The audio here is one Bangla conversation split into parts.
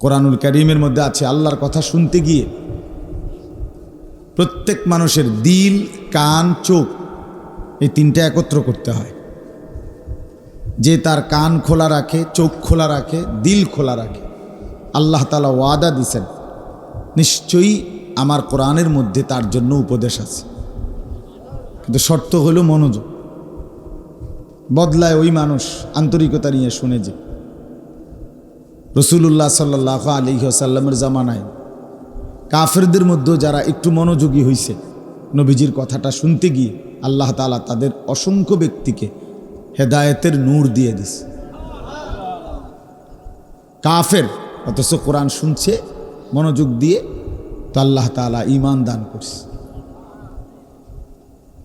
কোরআনুল কারীমের মধ্যে আছে আল্লাহর কথা শুনতে গিয়ে প্রত্যেক মানুষের দিল, কান, চোখ এই তিনটা একত্র করতে হয়। যে তার কান খোলা রাখে, চোখ খোলা রাখে, দিল খোলা রাখে, আল্লাহ তাআলা ওয়াদা দিয়েছেন নিশ্চয়ই আমার কোরআনের মধ্যে তার জন্য উপদেশ আছে। কিন্তু শর্ত হলো মনোযোগ। বদলায় ওই মানুষ আন্তরিকতা নিয়ে শুনে। যে রাসূলুল্লাহ সাল্লাল্লাহু আলাইহি ওয়াসাল্লামের জামানায় কাফেরদের মধ্যে যারা একটু মনোযোগী হয়েছে নবীজির কথাটা শুনতে গিয়ে, আল্লাহ তাআলা তাদের অসংখ্য ব্যক্তিকে হেদায়েতের নূর দিয়ে দিছে। কাফের অথচ কোরআন শুনছে মনোযোগ দিয়ে, তো আল্লাহ তাআলা ঈমান দান করছে।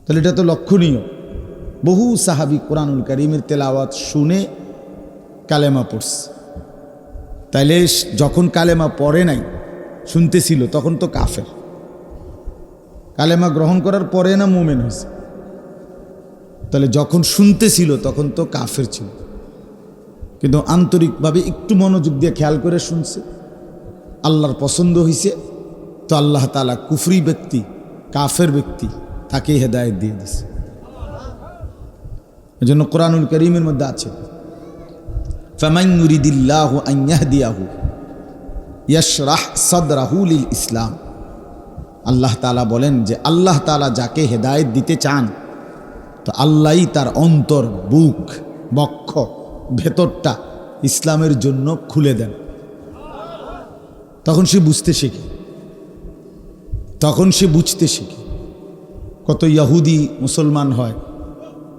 তাহলে এটা তো লক্ষণীয়। বহু সাহাবী কোরআনুল কারীমের তেলাওয়াত শুনে কালেমা পড়ছে। তাইলে যখন কালেমা পড়ে নাই, শুনতেছিল, তখন তো কাফের। কালেমা গ্রহণ করার পরে না মুমিন হয়েছে? তাহলে যখন শুনতেছিল তখন তো কাফের ছিল, কিন্তু আন্তরিকভাবে একটু মনোযোগ দিয়ে খেয়াল করে শুনছে, আল্লাহর পছন্দ হয়েছে, তো আল্লাহ তাআলা কুফরি ব্যক্তি, কাফের ব্যক্তি, তাকে হেদায়েত দিয়ে দিছে। এজন্য কোরআনুল কারীমের মধ্যে আছে ফামান ইউরিদিল্লাহু আন ইয়াহদিয়াহু ইয়াশরাহ সাদরাহু লিল ইসলাম। আল্লাহ তাআলা বলেন যে আল্লাহ তাআলা যাকে হেদায়েত দিতে চান, তো আল্লাহই তার অন্তর, বুক, বক্ষ, ভেতরটা ইসলামের জন্য খুলে দেন। তখন সে বুঝতে শেখে, তখন সে বুঝতে শেখে। কত ইহুদি মুসলমান হয়,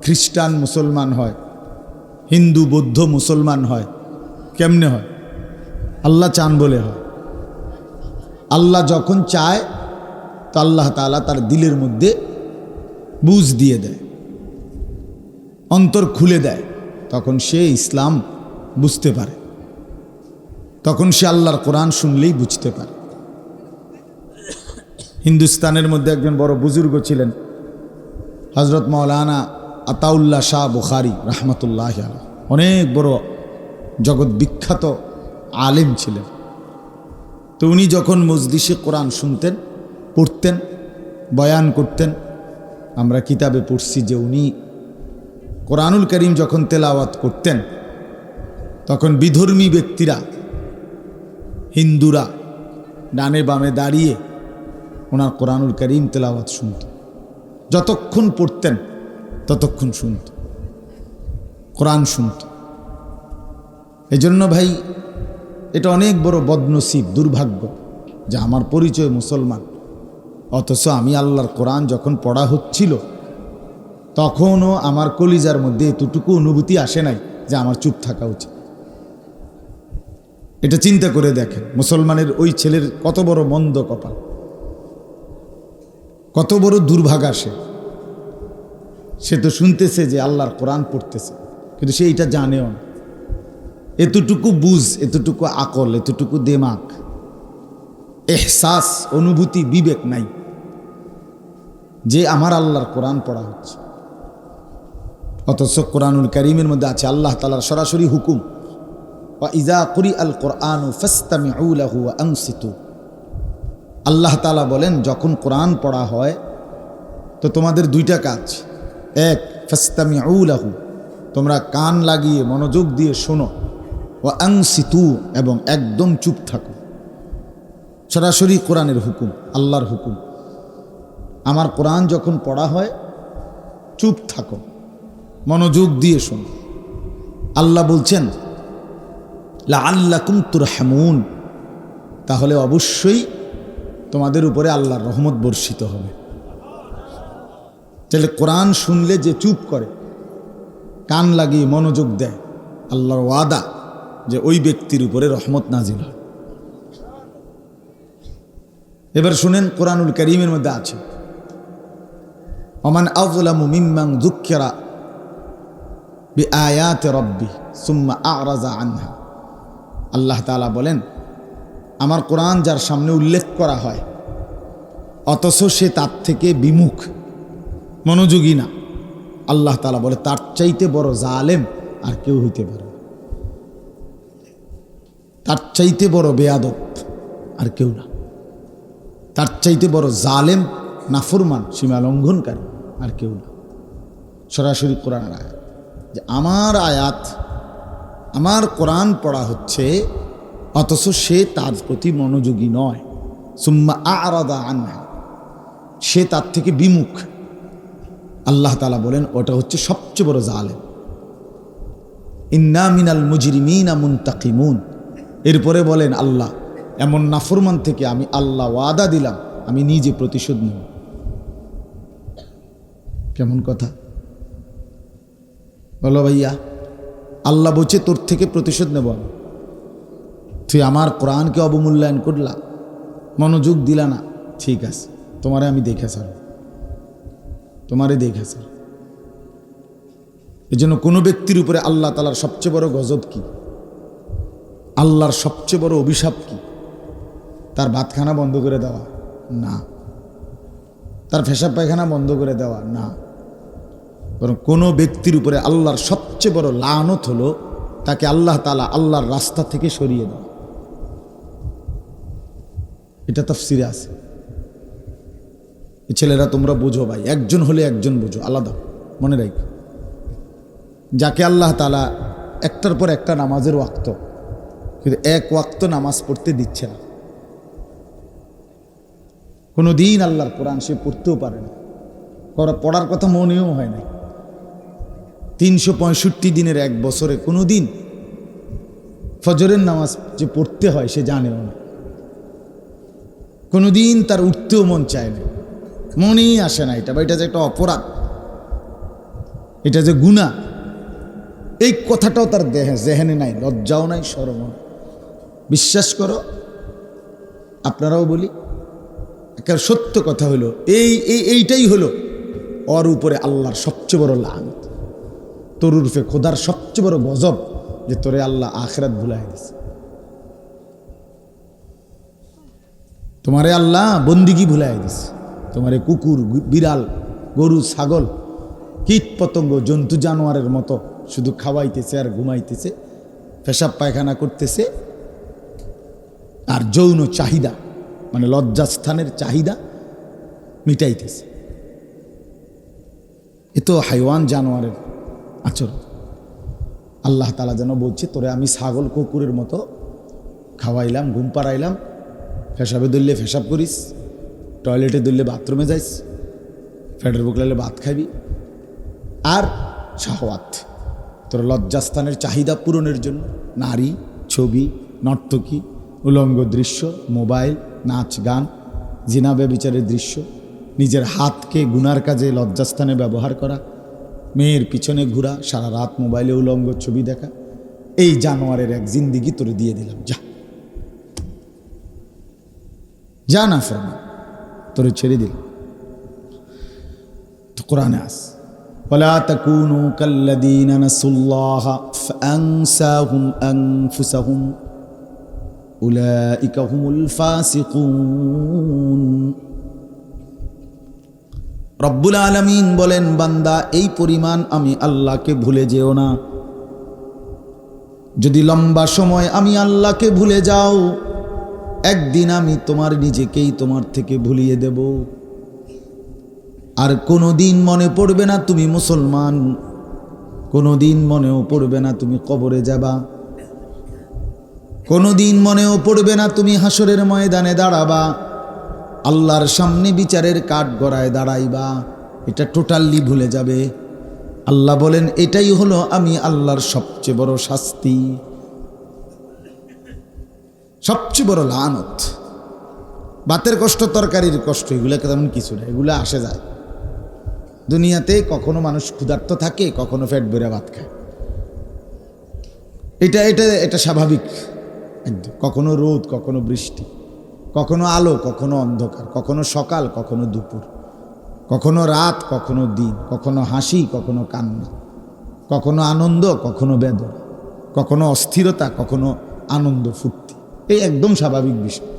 খ্রিস্টান মুসলমান হয়, হিন্দু বৌদ্ধ মুসলমান হয়। কেমনে হয়? আল্লাহ চান বলে হয়। আল্লাহ যখন চায় তো আল্লাহ তাআলা তার দিলের মধ্যে বুঝ দিয়ে দেয়, অন্তর খুলে দেয়। তখন সে ইসলাম বুঝতে পারে, তখন সে আল্লাহর কোরআন শুনলেই বুঝতে পারে। হিন্দুস্তানের মধ্যে একজন বড় বুজুর্গ ছিলেন, হযরত মাওলানা আতাউল্লাহ শাহ বুখারী রাহমাতুল্লাহি আলাইহি। অনেক বড় জগৎ বিখ্যাত আলেম ছিলেন। তো উনি যখন মজলিসে কোরআন শুনতেন, পড়তেন, বয়ান করতেন, আমরা কিতাবে পড়ছি যে উনি কোরআনুল কারীম যখন তেলাওয়াত করতেন, তখন বিধর্মী ব্যক্তিরা, হিন্দুরা ডানে বামে দাঁড়িয়ে ওনার কোরআনুল কারীম তেলাওয়াত শুনত। যতক্ষণ পড়তেন ততক্ষণ শুনত, কোরআন শুনত। এজন্য ভাই, এটা অনেক বড় বদনসিব, দুর্ভাগ্য যে আমার পরিচয় মুসলমান, অথচ আমি আল্লাহর কোরআন যখন পড়া হচ্ছিল তখনও আমার কলিজার মধ্যে এতটুকু অনুভূতি আসে নাই যে আমার চুপ থাকা উচিত। এটা চিন্তা করে দেখেন, মুসলমানের ওই ছেলের কত বড় মন্দ কপাল, কত বড় দুর্ভাগা। সে তো শুনতেছে যে আল্লাহর কোরআন পড়তেছে, কিন্তু সে এটা জানেও না। এতটুকু বুঝ, এতটুকু আকল, এতটুকু দিমাগ, এহসাস, অনুভূতি, বিবেক নাই যে আমার আল্লাহর কোরআন পড়া হচ্ছে। অথচ কোরআনুল কারীমের মধ্যে আছে আল্লাহ তাআলার সরাসরি হুকুম, ওয়া ইযা কুরিআল কুরআনু ফাসতামিউ লাহু ওয়া আনসিতু। আল্লাহ তাআলা বলেন যখন কোরআন পড়া হয় তো তোমাদের দুইটা কাজ। এক, ফাসতামিউ লাহু, তোমরা কান লাগিয়ে মনোযোগ দিয়ে শোনো, ওয়া আনসিতু, এবং একদম চুপ থাকো। সরাসরি কোরআনের হুকুম, আল্লাহর হুকুম। আমার কোরআন যখন পড়া হয় চুপ থাকো, মনোযোগ দিয়ে শোনো। আল্লাহ বলছেন লাআল্লাকুম তুরহামুন, তাহলে অবশ্যই তোমাদের উপরে আল্লাহর রহমত বর্ষিত হবে। তাহলে কোরআন শুনলে যে চুপ করে, কান লাগিয়ে মনোযোগ দেয়, আল্লাহর ওয়াদা যে ওই ব্যক্তির উপরে রহমত নাজিল হয়। এবার শুনেন, কোরআনুল কারীমের মধ্যে আছে ওমান আযলামু মিম্মান যুক্কিরা বিআয়াতি রাব্বি সুম্মা আ'রাযা আনহা। আল্লাহ তাআলা বলেন আমার কোরআন যার সামনে উল্লেখ করা হয় অথচ সে তার থেকে বিমুখ, মনোযোগী না, আল্লাহ তাআলা বলে তার চাইতে বড় জালেম আর কেউ হইতে পারে। তার চাইতে বড় বেয়াদব আর কেউ না, তার চাইতে বড় জালেম নাফরমান সীমা লঙ্ঘনকারী আর কেউ না। সরাসরি কোরআনের আয়াত, যে আমার আয়াত আমার কোরআন পড়া হচ্ছে অথচ সে তার প্রতি মনোযোগী নয়। সুম্মা আ'রাদা আনহা, সে তার থেকে বিমুখ। আল্লাহ তাআলা বলেন ওটা হচ্ছে সবচেয়ে বড় জালেম। ইন্না মিনাল মুজরিমিনা মুনতাকিমুন। এরপরে বলেন আল্লাহ, এমন নাফরমান থেকে আমি আল্লাহ ওয়াদা দিলাম আমি নিজে প্রতিশোধ নেব। কেমন কথা বলো ভাইয়া? আল্লাহ বলছে তোর থেকে প্রতিশোধ নেব আমি। তুই আমার কোরআনকে অবমূল্যায়ন করলা, মনোযোগ দিলা না, ঠিক আছে, তোমারে আমি দেখে ছাড়, তোমারে দেখে ছাড়। এই জন্য কোনো ব্যক্তির উপরে আল্লাহ তাআলার সবচেয়ে বড় গজব কি, আল্লাহর সবচেয়ে বড় অভিশাপ কি? তার ভাতখানা বন্ধ করে দেওয়া না, তার পেশাব পায়খানা বন্ধ করে দেওয়া না, বরং কোনো ব্যক্তির উপরে আল্লাহর সবচেয়ে বড় লানত হলো তাকে আল্লাহ তাআলা আল্লাহর রাস্তা থেকে সরিয়ে দেওয়া। এটা তাফসীরে আছে। এই ছেলেরা তোমরা বুঝো ভাই, একজন হলে একজন বুঝো, আলাদা মনে রাখো। যাকে আল্লাহ তাআলা একটার পর একটা নামাজের ওয়াক্ত, কিন্তু এক ওয়াক্ত নামাজ পড়তে দিচ্ছে না, কোনো দিন আল্লাহর কোরআন সে পড়তেও পারে না, পড়ার কথা মনেও হয় না। 365 দিনের এক বছরে কোনো দিন ফজরের নামাজ যে পড়তে হয় সে জানেও না, কোনো দিন তার উঠতেও মন চায় না, মনেই আসে না এটা, বা এটা যে একটা অপরাধ, এটা যে গুনাহ, এই কথাটাও তার জেহেনে নাই, লজ্জাও নাই, শরমও নাই। বিশ্বাস করো, আপনারাও বলি, একটা সত্য কথা হলো এইটাই হলো ওর উপরে আল্লাহর সবচেয়ে বড় লানত, তোর উরফে খোদার সবচেয়ে বড় গজব, যে তোরে আল্লাহ আখিরাত ভুলাই দিছে। তোমারে আল্লাহ বন্দিগি ভুলাই দিছে, তোমারে কুকুর, বিড়াল, গরু, ছাগল, কীট পতঙ্গ, জন্তু জানোয়ারের মতো শুধু খাওয়াইতেছে আর ঘুমাইতেছে, পেশাব পায়খানা করতেছে, আর যৌন চাহিদা মানে লজ্জাস্থানের চাহিদা মিটাইতেছে। এ তো হাইওয়ান জানোয়ারের আচরণ। আল্লাহ তাআলা যেন বলছে তোরে আমি ছাগল কুকুরের মতো খাওয়াইলাম, ঘুম পাড়াইলাম, পেশাবে ধরলে পেশাব করিস, টয়লেটে ধরলে বাথরুমে যাইস, ফ্যাটের বুকলালে ভাত খাবি, আর শাহওয়াত তোর লজ্জাস্থানের চাহিদা পূরণের জন্য নারী, ছবি, নর্তকী, উলঙ্গ দৃশ্য, মোবাইল, নাচ গান, জিনা ব্যভিচারের দৃশ্য, নিজের হাতকে গুনার কাজে লজ্জাস্থানে ব্যবহার করা, মেয়ের পিছনে ঘোরা, সারা রাত মোবাইলে উলঙ্গ ছবি দেখা, এই জানোয়ারের এক জিন্দিগি তোরে দিয়ে দিলাম, যা যা না ফরমান, তোরে ছেড়ে দিলাম। তো কোরআনে আস ওয়ালা তাকুনু কাল্লাযীনা নাসুল্লাহ ফাআনসাহুম আনফুসাহুম উলাইকা হুমুল ফাসিকুন। রব্বুল আলামিন বলেন, বান্দা এই পরিমাণ আমি আল্লাহকে ভুলে যেও না। যদি লম্বা সময় আমি আল্লাহকে ভুলে যাও, একদিন আমি তোমার নিজেকেই তোমার থেকে ভুলিয়ে দেব, আর কোনোদিন মনে পড়বে না তুমি মুসলমান, কোনোদিন মনেও পড়বে না তুমি কবরে যাবা, কোনোদিন মনেও পড়বে না তুমি হাসরের ময়দানে দাঁড়াবা, আল্লাহর সামনে বিচারের কাঠ গড়ায় দাঁড়াইবা, এটা টোটালি ভুলে যাবে। আল্লাহ বলেন এটাই হলো আমি আল্লাহর সবচেয়ে বড় শাস্তি, সবচেয়ে বড় লানত। ভাতের কষ্ট, তরকারির কষ্ট, এগুলো তেমন কিছু না, এগুলো আসে যায়। দুনিয়াতে কখনো মানুষ ক্ষুধার্ত থাকে, কখনো পেট ভরে ভাত খায়, এটা এটা এটা স্বাভাবিক একদম। কখনো রোদ, কখনো বৃষ্টি, কখনো আলো, কখনো অন্ধকার, কখনো সকাল, কখনো দুপুর, কখনো রাত, কখনো দিন, কখনো হাসি, কখনো কান্না, কখনো আনন্দ, কখনো বেদনা, কখনো অস্থিরতা, কখনো আনন্দ ফুর্তি, এই একদম স্বাভাবিক বিষয়।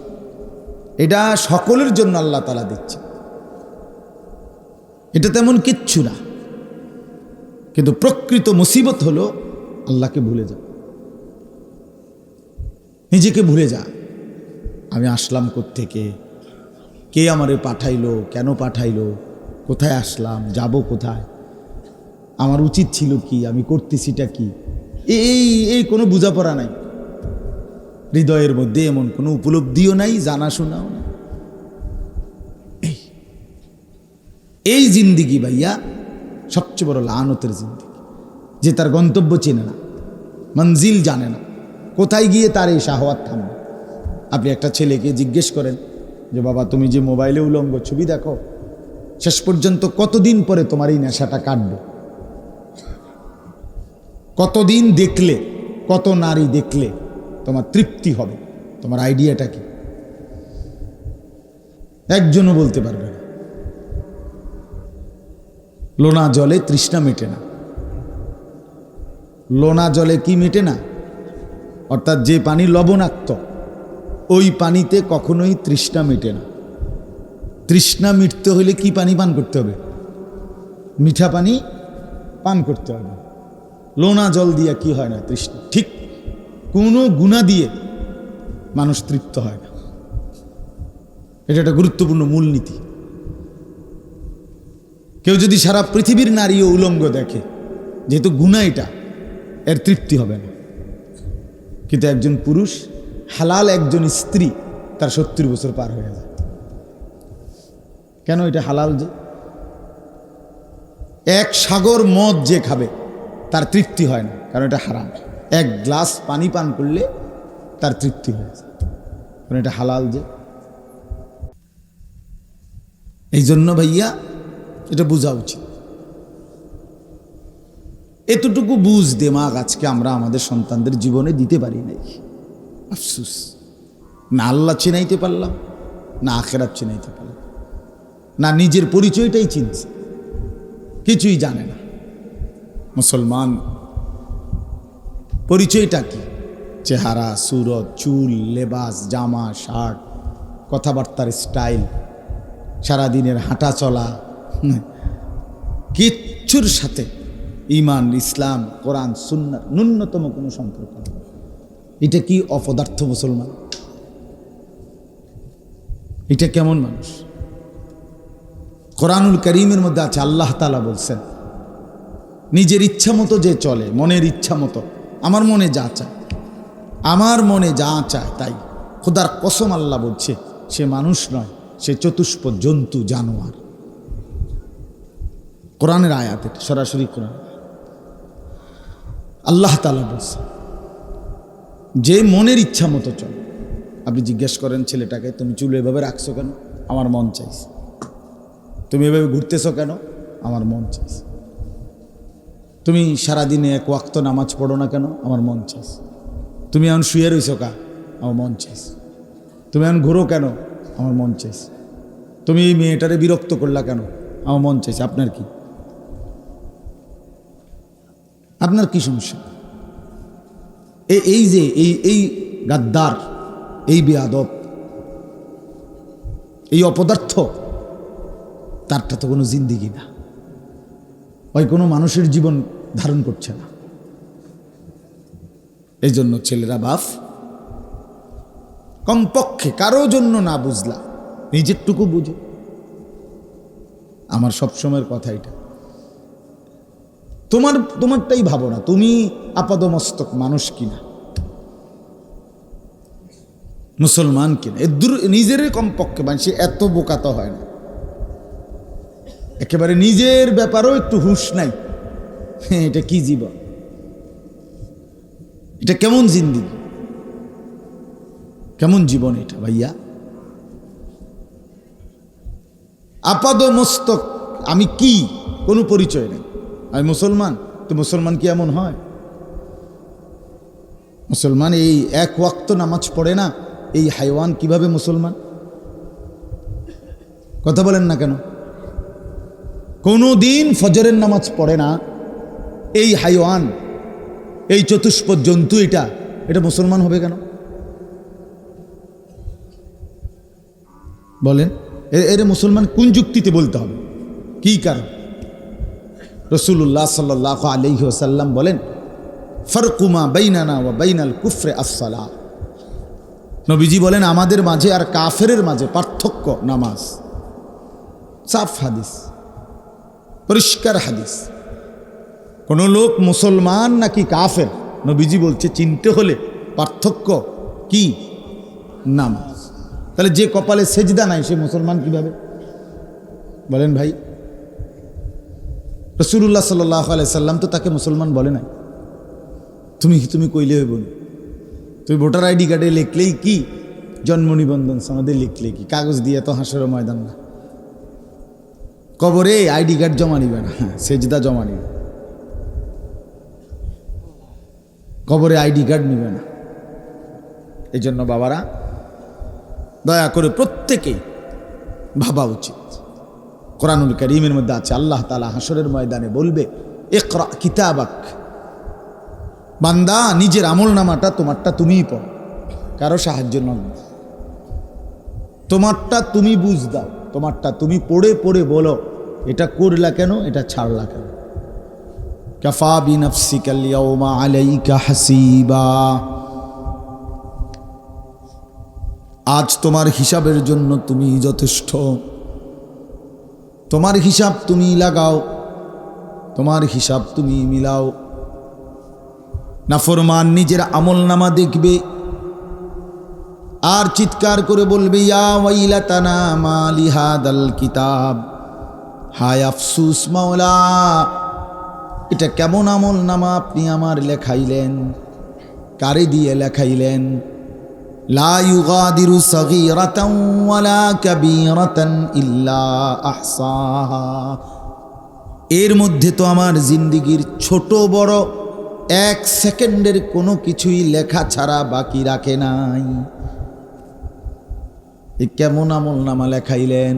এটা সকলের জন্য আল্লাহ তাআলা দিচ্ছে, এটা তেমন কিচ্ছু না। কিন্তু প্রকৃত মুসিবত হলো আল্লাহকে ভুলে যাওয়া। নিজেকে ভুলে যা, আমি আসলাম কোত্থেকে, কে আমারে পাঠাইলো, কেন পাঠাইলো, কোথায় আসলাম, যাব কোথায়, আমার উচিত ছিল কি, আমি করতেছিটা কি, এই এই কোনো বোঝাপড়া নাই হৃদয়ের মধ্যে, এমন কোনো উপলব্ধিও নাই, জানাশোনাও নাই। এই জিন্দিগি ভাইয়া সবচেয়ে বড় লানতের জিন্দিগি, যে তার গন্তব্য চেনে না, মঞ্জিল জানে না, কোথায় গিয়ে তার এই শাহওয়াত থামবে। আপনি একটা ছেলেকে জিজ্ঞেস করেন যে বাবা তুমি যে মোবাইলে উলঙ্গ ছবি দেখো, শেষ পর্যন্ত কতদিন পরে তোমার এই নেশাটা কাটবে, কতদিন দেখলে, কত নারী দেখলে তোমার তৃপ্তি হবে, তোমার আইডিয়াটা কি? একজনও বলতে পারবে না। লোনা জলে তৃষ্ণা মেটে না। লোনা জলে কি মেটে না? অর্থাৎ যে পানি লবণাক্ত, ওই পানিতে কখনোই তৃষ্ণা মেটে না। তৃষ্ণা মিটতে হলে কি পানি পান করতে হবে? মিঠা পানি পান করতে হবে। লোনা জল দিয়ে কি হয় না তৃষ্ণা। ঠিক কোনো গুণা দিয়ে মানুষ তৃপ্ত হয় না। এটা একটা গুরুত্বপূর্ণ মূলনীতি। কেউ যদি সারা পৃথিবীর নারী ও উলঙ্গ দেখে, যেহেতু গুণা এটা, এর তৃপ্তি হবে না। কিন্তু একজন পুরুষ, হালাল একজন স্ত্রী, তার 70 বছর পার হয়ে যায়। কেন? এটা হালাল। যে এক সাগর মদ যে খাবে তার তৃপ্তি হয় না, কারণ এটা হারাম। এক গ্লাস পানি পান করলে তার তৃপ্তি হয়ে যায়, কারণ এটা হালাল। যে এই জন্য ভাইয়া এটা বোঝা উচিত। এতটুকু বুঝ দেমাগ আজকে আমরা আমাদের সন্তানদের জীবনে দিতে পারি নাই। আফসোস, না আল্লাহ চিনাইতে পারলাম, না আখেরাত চিনাইতে পারলাম, না নিজের পরিচয়টাই চিনছে, কিছুই জানে না। মুসলমান পরিচয়টা কি? চেহারা, সুরত, চুল, লেবাস, জামা, শার্ট, কথাবার্তার স্টাইল, সারাদিনের হাঁটা চলা, কিচ্ছুর সাথে ঈমান, ইসলাম, কোরআন, সুন্নাহ ন্যূনতম কোনো সম্পর্ক নেই। এটা কি অপদার্থ মুসলমান? এটা কেমন মানুষ? কোরআনুল কারীমের মধ্যে আছে, আল্লাহ তাআলা বলছেন, নিজের ইচ্ছা মতো যে চলে, মনের ইচ্ছা মতো, আমার মনে যা চায়, আমার মনে যা চায় তাই। খোদার কসম আল্লাহ বলছে, সে মানুষ নয়, সে চতুষ্প জন্তু, জানোয়ার। কোরআনের আয়াত, এটা সরাসরি কোরআন। আল্লাহ তাআলা বলছে যে মনের ইচ্ছা মতো চলে। আপনি জিজ্ঞেস করেন ছেলেটাকে, তুমি চুল এভাবে রাখছো কেন? আমার মন চাইছে। তুমি এভাবে ঘুরতেছো কেন? আমার মন চাইছে। তুমি সারাদিনে এক ওয়াক্ত নামাজ পড়ো না কেন? আমার মন চাইছে। তুমি এখন শুয়ে রইছো কা? আমার মন চাইছে। তুমি এখন ঘুরো কেন? আমার মন চাইছে। তুমি এই মেয়েটারে বিরক্ত করলা কেন? আমার মন চাইছে। আপনার কি? আপনার কি সমস্যা? এই যে এই গাদ্দার, এই বেয়াদব, এই অপদার্থ, তারটা তো কোনো জিন্দিগি না। ওই কোনো মানুষের জীবন ধারণ করছে না। এই জন্য ছেলেরা, বাপ, কমপক্ষে কারো জন্য না বুঝলা, নিজেরটুকু বুঝো। আমার সবসময়ের কথা এটা। তোমারটাই ভাবো না, তুমি আপাদমস্তক মানুষ কিনা, মুসলমান কিনা, নিজের কমপক্ষে মানুষ এত বোকা তো হয় না। একেবারে নিজের ব্যাপারও একটু হুঁশ নাই। এটা কি জীবন? এটা কেমন জিন্দিগি, কেমন জীবন এটা ভাইয়া? আপাদমস্তক আমি কি, কোনো পরিচয় নেই। আমি মুসলমান, তো মুসলমান কি এমন হয়? মুসলমান এই এক ওয়াক্ত নামাজ পড়ে না, এই হাইওয়ান কিভাবে মুসলমান? কথা বলেন না কেন? কোনো দিন ফজরের নামাজ পড়ে না, এই হাইওয়ান, এই চতুষ্প জন্তু, এটা মুসলমান হবে কেন? বলেন, এর মুসলমান কোন যুক্তিতে বলতে হবে? কি কারণ? রাসূলুল্লাহ সাল্লাল্লাহু আলাইহি ওয়াসাল্লাম বলেন, ফারকু মা বাইনানা ওয়া বাইনাল কুফরি আস-সালাহ। নবীজি বলেন আমাদের মাঝে আর কাফেরের মাঝে পার্থক্য নামাজ। সাফ হাদিস, পরিষ্কার হাদিস। কোন লোক মুসলমান নাকি কাফের, নবীজি বলছে চিনতে হলে পার্থক্য কি? নামাজ। তাহলে যে কপালে সেজদা নাই সে মুসলমান কিভাবে? বলেন ভাই। রাসূলুল্লাহ সাল্লাল্লাহু আলাইহি সাল্লাম তো তাকে মুসলমান বলে নাই। তুমি কইলে হইব না। তুই ভোটার আইডি কার্ডে লিখলেই কি, জন্ম নিবন্ধন সনদে লিখলে কি, কাগজ দিয়ে তো হাসরের ময়দান না। কবরে আইডি কার্ড জমা নিবে না, সেজদা জমা নিবে। কবরে আইডি কার্ড নিবে না। এই জন্য বাবারা দয়া করে প্রত্যেকেই ভাবা উচিত। কোরআনুল কারীমের মধ্যে আছে আল্লাহ তাআলা হাসরের ময়দানে বলবে, ইকরা কিতাবাক, বান্দা নিজের আমল নামাটা তোমারটা তুমিই পড়ো, কারো সাহায্য নয়। তোমারটা তুমি বুঝ দাও, তোমারটা তুমি পড়ে পড়ে বলো এটা করলা কেন, এটা ছাড়লা কেন। কাফা বিনাফসিকাল ইয়াউমা আলাইকা হাসিবা, আজ তোমার হিসাবের জন্য তুমি যথেষ্ট। তোমার হিসাব তুমি লাগাও, তোমার হিসাব তুমি মিলাও। নাফরমান নিজের আমল নামা দেখবে আর চিৎকার করে বলবে, ইয়া ওয়াইলাতানা মা লিহাদাল কিতাব, হায় আফসুস মাওলা, এটা কেমন আমল নামা আপনি আমার লেখাইলেন, কারে দিয়ে লেখাইলেন। লা ইউগাদিরু সগীরাতান ওয়ালা কাবীরাতান ইল্লা আহসাহা, এর মধ্যে তো আমার জিন্দেগির ছোট বড় এক সেকেন্ডের কোনো কিছুই লেখা ছাড়া বাকি রাখে নাই। এ কেমন আমল নামা লেখাইলেন।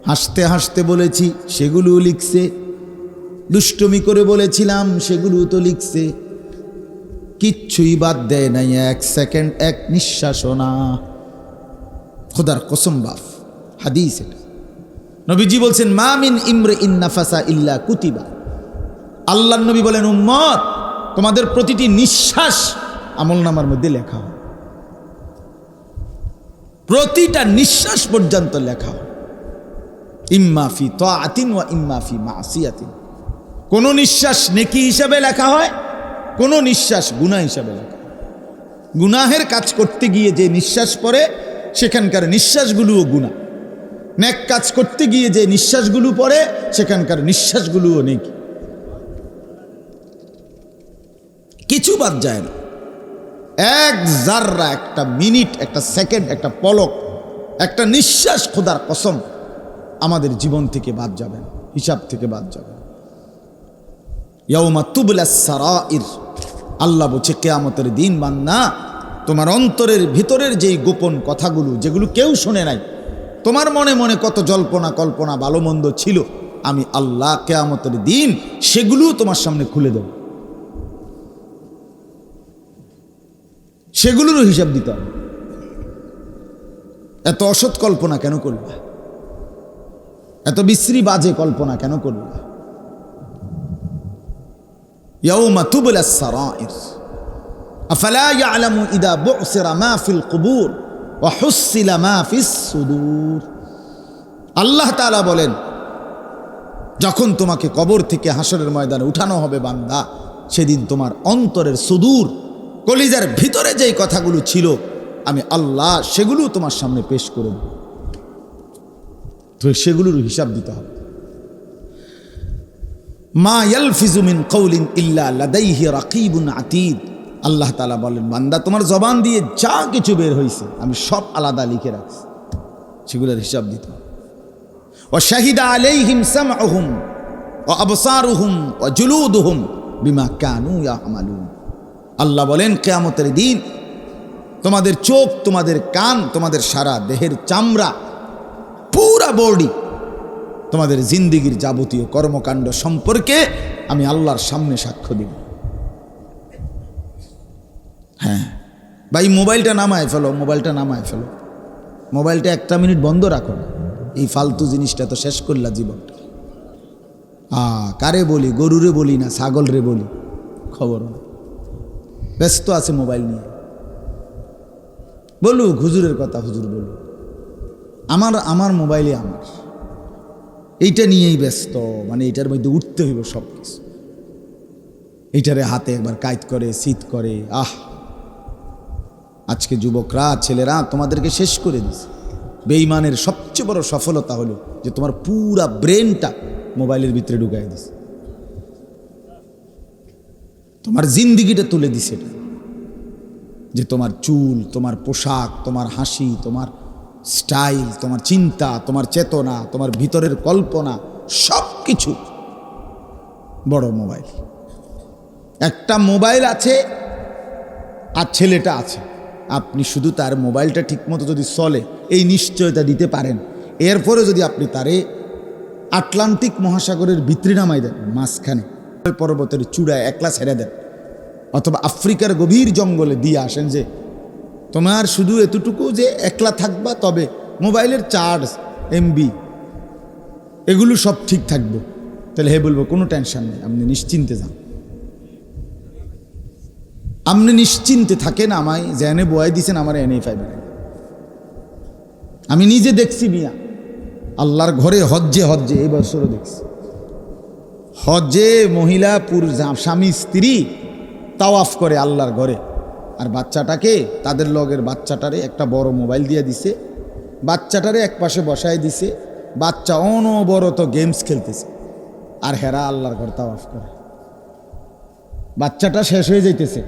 হাসতে হাসতে বলেছি সেগুলোও লিখছে, দুষ্টমি করে বলেছিলাম সেগুলো তো লিখছে, কিচ্ছুই বাদ দেয় নাই, এক সেকেন্ড এক নিঃশ্বাসও না। খোদার কসম বাফ, হাদিস এটা। নবীজি বলছেন মা মিন ইমরিইন নাফাসা ইল্লা কুতিবা, আল্লাহর নবী বলেন উম্মত তোমাদের প্রতিটি নিঃশ্বাস আমলনামার মধ্যে লেখা হয়, প্রতিটা নিঃশ্বাস পর্যন্ত লেখা হয়। ইম্মা ফি তাআতিন ওয়া ইম্মা ফি মাসিয়াতিন, কোন নিঃশ্বাস নেকি হিসাবে লেখা হয়, কোন নিঃশ্বাস গুনাহ হিসাবে লেখা হয়। গুনাহের কাজ করতে গিয়ে যে নিঃশ্বাস পড়ে সেখানকার নিঃশ্বাসগুলোও গুনাহ, নেক কাজ করতে গিয়ে যে নিঃশ্বাসগুলো পড়ে সেখানকার নিঃশ্বাসগুলোও নেকি, কিছু বাদ যায় না। এক জাররা, একটা মিনিট, একটা সেকেন্ড, একটা পলক, একটা নিঃশ্বাস খোদার কসম আমাদের জীবন থেকে বাদ যাবে না, হিসাব থেকে বাদ যাবে না। ইয়াউমা তুবলাস সারাইর, আল্লাহ বলছে কিয়ামতের দিন বান্দা তোমার অন্তরের ভিতরের যেই গোপন কথাগুলো যেগুলো কেউ শুনে নাই, তোমার মনে মনে কত জল্পনা কল্পনা ভালো মন্দ ছিল, আমি আল্লাহ কিয়ামতের দিন সেগুলো তোমার সামনে খুলে দেব, সেগুলোরও হিসাব দিতে হবে। এত অসৎ কল্পনা কেন করবা? এত বিশ্রী বাজে কল্পনা কেন করবা? ইয়াউমা তুবলাস সারাইর আফালা ইয়ালামু ইদা বুসিরা মা ফিল কুবুর ওয়া হুসিলা মা ফিস সুদূর। আল্লাহ তাআলা বলেন যখন তোমাকে কবর থেকে হাসরের ময়দানে উঠানো হবে বান্দা, সেদিন তোমার অন্তরের সুদূর, কলিজার ভিতরে যেই কথাগুলো ছিল আমি আল্লাহ সেগুলো তোমার সামনে পেশ করে দেব, তো সেগুলোর হিসাব দিতে হবে। মা ইয়ালফিজু মিন কাউলিন ইল্লা লাদাইহি রাকিবুন আতীদ, আল্লাহ তাআলা বলেন বান্দা তোমার জবান দিয়ে যা কিছু বের হয়েছে আমি সব আলাদা লিখে রাখছি, সেগুলোর হিসাব দিতে হবে। ওয়া শাহিদা আলাইহিম সামউহুম ওয়া আবসারুহুম ওয়া জুলুদুহুম বিমা কানু ইয়ামালুন। আল্লাহ বলেন কিয়ামতের দিন তোমাদের চোখ, তোমাদের কান, তোমাদের সারা দেহের চামড়া, পুরা বডি, তোমাদের জিন্দেগির যাবতীয় কর্মকাণ্ড সম্পর্কে আমি আল্লাহর সামনে সাক্ষ্য দিব। হ্যাঁ ভাই, মোবাইলটা নামায় ফেলো, মোবাইলটা নামায় ফেলো, মোবাইলটা একটা মিনিট বন্ধ রাখো না, এই ফালতু জিনিসটা তো শেষ করলা জীবনটা। কারে বলি, গরুরে বলি না ছাগল রে বলি, খবর না, ব্যস্ত আছে মোবাইল নিয়ে। বলুক হুজুরের কথা, হুজুর বলুক। আমার মোবাইলে আমার এইটা নিয়েই ব্যস্ত, মানে এইটার মধ্যে উঠতে হইব সব কিছু। এইটারে হাতে একবার কায়দ করে শীত করে। আজকে যুবকরা, ছেলেরা তোমাদেরকে শেষ করে দিছে। বেঈমানের সবচেয়ে বড় সফলতা হলো যে তোমার পুরা ব্রেনটা মোবাইলের ভিতরে ঢুকাই দিছে, তোমার জিন্দিগিটা তুলে দিছে। এটা যে তোমার চুল, তোমার পোশাক, তোমার হাসি, তোমার স্টাইল, তোমার চিন্তা, তোমার চেতনা, তোমার ভিতরের কল্পনা, সব কিছু বড় মোবাইল। একটা মোবাইল আছে আর ছেলেটা আছে, আপনি শুধু তার মোবাইলটা ঠিকমতো যদি চলে এই নিশ্চয়তা দিতে পারেন, এরপরে যদি আপনি তারে আটলান্টিক মহাসাগরের ভিতরে নামাই দেন, মাঝখানে পর্বতের চূড়ায় একলা ছেড়ে দেন, অথবা আফ্রিকার গভীর জঙ্গলে দিয়ে আসেন, যে তোমার শুধু এতটুকু যে একলা থাকবা, তবে মোবাইলের চার্জ, এমবি এগুলো সব ঠিক থাকবে, তাহলে হে বলবো কোনো টেনশন নেই, আপনি নিশ্চিন্তে যান, আপনি নিশ্চিন্তে থাকেন। আমায় জেনে বয়াই দিয়েছেন, আমার এনেই পাইবেন। আমি নিজে দেখছি মিয়া, আল্লাহর ঘরে হজ্জে এই বছরও দেখছি, হজ্জে মহিলা পুরুষ স্বামী স্ত্রী তাওয়াফ করে আল্লাহর ঘরে, আর বাচ্চাটাকে, তাদের লগের বাচ্চাটারে একটা বড় মোবাইল দিয়ে দিছে, বাচ্চাটারে এক পাশে বসায় দিছে, বাচ্চা অনবরত গেমস খেলতেছে, আর হেরা আল্লাহর ঘর তাওয়াফ করে। বাচ্চাটা শেষ হয়ে যাইতেছে,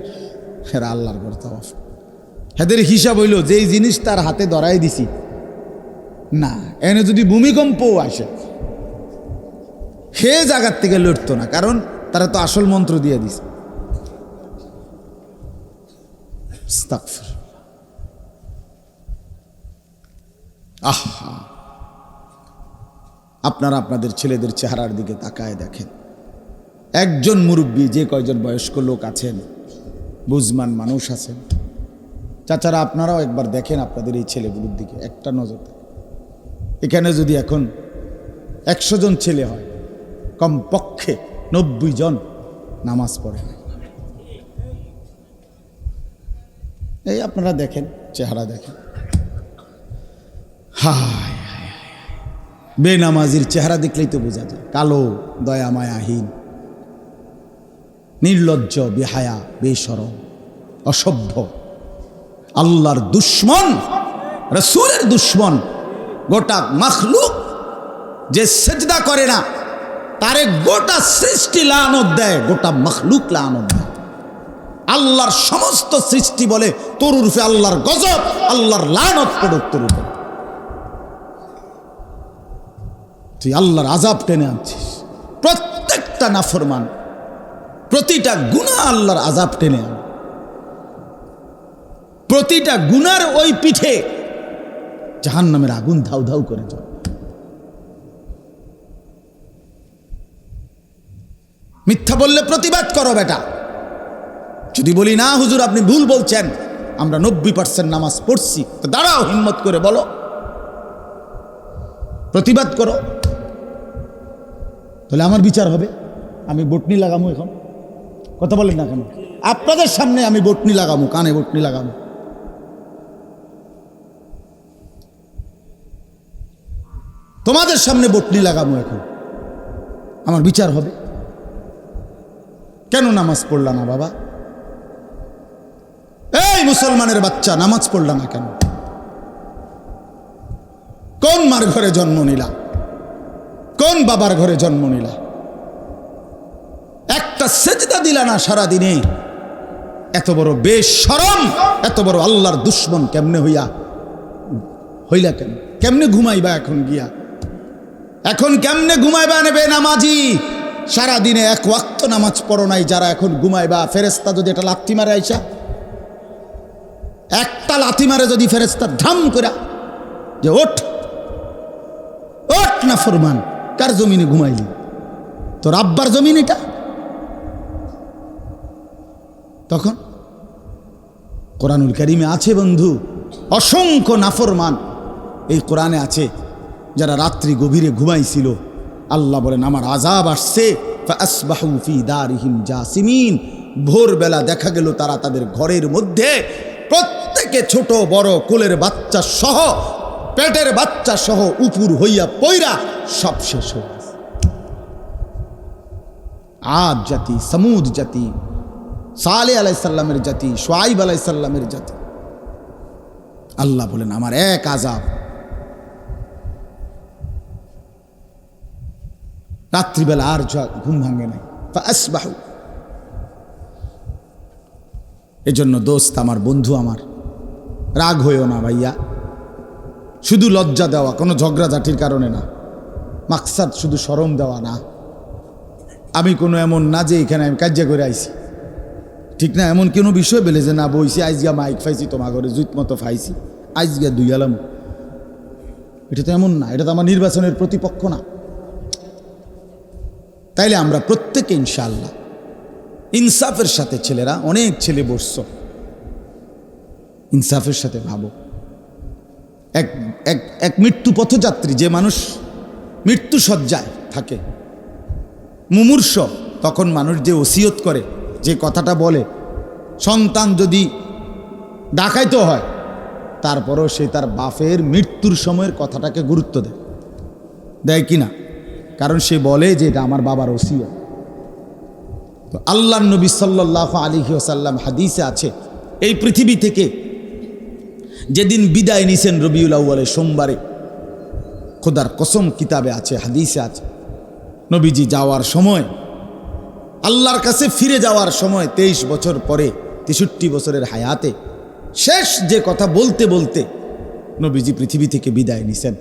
হেরা আল্লাহর ঘর তাওয়াফ। হেদের হিসাব হইল যেই জিনিস তার হাতে ধরাই দিছি, না এনে যদি ভূমিকম্পও আসে সে জায়গার থেকে লড়তো না, কারণ তারা তো আসল মন্ত্র দিয়ে দিছে। আপনারা আপনাদের ছেলেদের চেহারার দিকে তাকায় দেখেন। একজন মুরব্বী, যে কয়জন বয়স্ক লোক আছেন, বুঝমান মানুষ আছেন, চাচারা আপনারাও একবার দেখেন আপনাদের এই ছেলেগুলোর দিকে একটা নজর। এখানে যদি এখন 100 জন ছেলে হয়, কমপক্ষে 90 জন নামাজ পড়ে। এই আপনারা দেখেন, চেহারা দেখেন। হায় বেনামাজির চেহারা দেখলেই তো বোঝা যায়, কালো, দয়া মায়াহীন, নির্লজ্জ, বেহায়া, বেশরম, অসভ্য, আল্লাহর দুশ্মন, রাসূলের দুশ্মন। গোটা মাখলুক যে সেজদা করে না তারে গোটা সৃষ্টি লানত দেয়, গোটা মাখলুক লানত দেয়। আল্লাহর সমস্ত সৃষ্টি বলে তোর উরফে আল্লাহর গজব, আল্লাহর লানত পড়ুক তোর উপর। তুই আল্লাহর আযাব টেনে আনছিস। প্রত্যেকটা নাফরমান, প্রতিটা গুনাহ আল্লাহর আযাব টেনে আন। প্রতিটা গুনার ওই পিঠে জাহান্নামের আগুন ধাউ ধাউ করে জ্বলে। মিথ্যা বললে প্রতিবাদ করো বেটা। যদি বলি না হুজুর আপনি ভুল বলছেন, আমরা 90% নামাজ পড়ছি, তো দাঁড়াও, হিম্মত করে বলো, প্রতিবাদ করো, তাহলে আমার বিচার হবে। আমি বটনি লাগামো, এখন কথা বলেন না কেন? আপনাদের সামনে আমি বটনি লাগামো, কানে বটনি লাগামো। তোমাদের সামনে বটনি লাগামো, এখন আমার বিচার হবে। কেন নামাজ পড়লা না বাবা? এই মুসলমানের বাচ্চা, নামাজ পড়লা না কেন? কোন মার ঘরে জন্ম নিলা? কোন বাবার ঘরে জন্ম নিলা? একটা সেজদা দিলা না সারা দিনে। এত বড় বেশরম, এত বড় আল্লাহর দুশ্মন কেমনে হইলা কেন? কেমনে ঘুমাইবা এখন গিয়া? এখন কেমনে ঘুমাইবা? নেবে নামাজি, সারা দিনে এক ওয়াক্ত নামাজ পড়ো নাই যারা এখন ঘুমাইবা। ফেরেশতা যদি একটা লাথি মারে, আইসা একটা লাথি মারে যদি ফেরেশতা ধাম করে যে ওঠ ওঠ না ফরমান, কার জমিনে ঘুমাইলি? তোর আব্বার জমিন এটা? তখন কোরআনুল কারীমে আছে বন্ধু, অসংখ্য নাফরমান এই কোরআনে আছে যারা রাত্রি গভীরে ঘুমাইছিল। আল্লাহ বলেন আমার আযাব আসছে, ফাসবাহু ফি দারিহিম জাসিমিন। ভোরবেলা দেখা গেল তারা তাদের ঘরের মধ্যে প্রত্যেকে ছোট বড় কোলের বাচ্চা সহ পেটের বাচ্চা সহ উপুর হইয়া পইরা সব শেষ হয়ে গেছে। আদ জাতি, সমুদ জাতি, সালেহ আলাইহিস সালামের জাতি, শুআইব আলাইহিস সালামের জাতি। আল্লাহ বলেন আমার এক আযাব, রাত্রিবেলা আর ঘুম ভাঙে নাই। ফাসবাহু, এজন্য দোস্ত আমার, বন্ধু আমার, রাগ হইও না ভাইয়া। শুধু লজ্জা দেওয়া, কোনো ঝগড়াঝাটির কারণে না, মাকসাদ শুধু শরম দেওয়া না। আমি কোনো এমন না যে এখানে আমি কাজ্যা করে আইছি, ঠিক না? এমন কোনো বিষয় বেলে যে না বইছি আইজগা মাইক ফাইছি, তোমার ঘরে জুত মতো ফাইছি, আইজগা দুই আলাম, এটা তো এমন না। এটা তো আমার নির্বাচনের প্রতিপক্ষ না। তাইলে আমরা প্রত্যেকে ইনশাআল্লাহ ইনসাফের সাথে, ছেলেরা অনেক ছেলে বসছ, ইনসাফের সাথে ভাবো। এক এক এক মৃত্যু পথযাত্রী, যে মানুষ মৃত্যু শয্যায় থাকে, মুমূর্ষ, তখন মানুষ যে ওসিয়ত করে, যে কথাটা বলে, সন্তান যদি ডাকাইতে হয় তারপরও সে তার বাপের মৃত্যুর সময়ের কথাটাকে গুরুত্ব দেয় কি না? কারণ সে বলে যে এটা আমার বাবার ওসিয়ত। তো আল্লাহর নবী সাল্লাল্লাহু আলাইহি ওয়াসাল্লাম হাদিসে আছে, এই পৃথিবী থেকে যেদিন বিদায় নিছেন রবিউল আউয়ালের সোমবারে, খোদার কসম কিতাবে আছে, হাদিসে আছে, নবীজি যাওয়ার সময়, আল্লাহর কাছে ফিরে যাওয়ার সময় 23 বছর পরে, 63 বছরের হায়াতে শেষ যে কথা বলতে বলতে নবীজি পৃথিবী থেকে বিদায় নিছেন।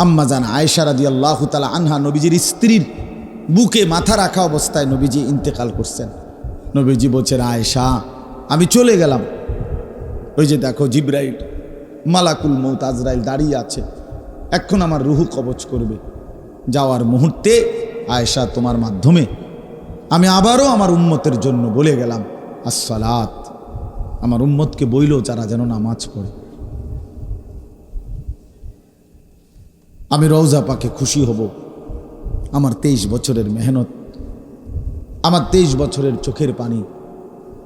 আম্মা জান আয়েশা রাদিয়াল্লাহু তাআলা আনহা, নবীজির স্ত্রীর বুকে মাথা রাখা অবস্থায় নবীজি ইন্তেকাল করছেন। নবীজি বলছেন, আয়েশা আমি চলে গেলাম, ওই যে দেখো জিবরাইল, মালাকুল মউত আজরাইল দাঁড়িয়ে আছে, এখন আমার রুহু কবজ করবে। যাওয়ার মুহূর্তে আয়েশা তোমার মাধ্যমে আমি আবারও আমার উম্মতের জন্য বলে গেলাম আসসালাত, আমার উম্মতকে বইল যারা যেন নামাজ পড়ে। আমি রওজা পাকে খুশি হব। আমার 23 বছরের মেহনত, আমার 23 বছরের চোখের পানি,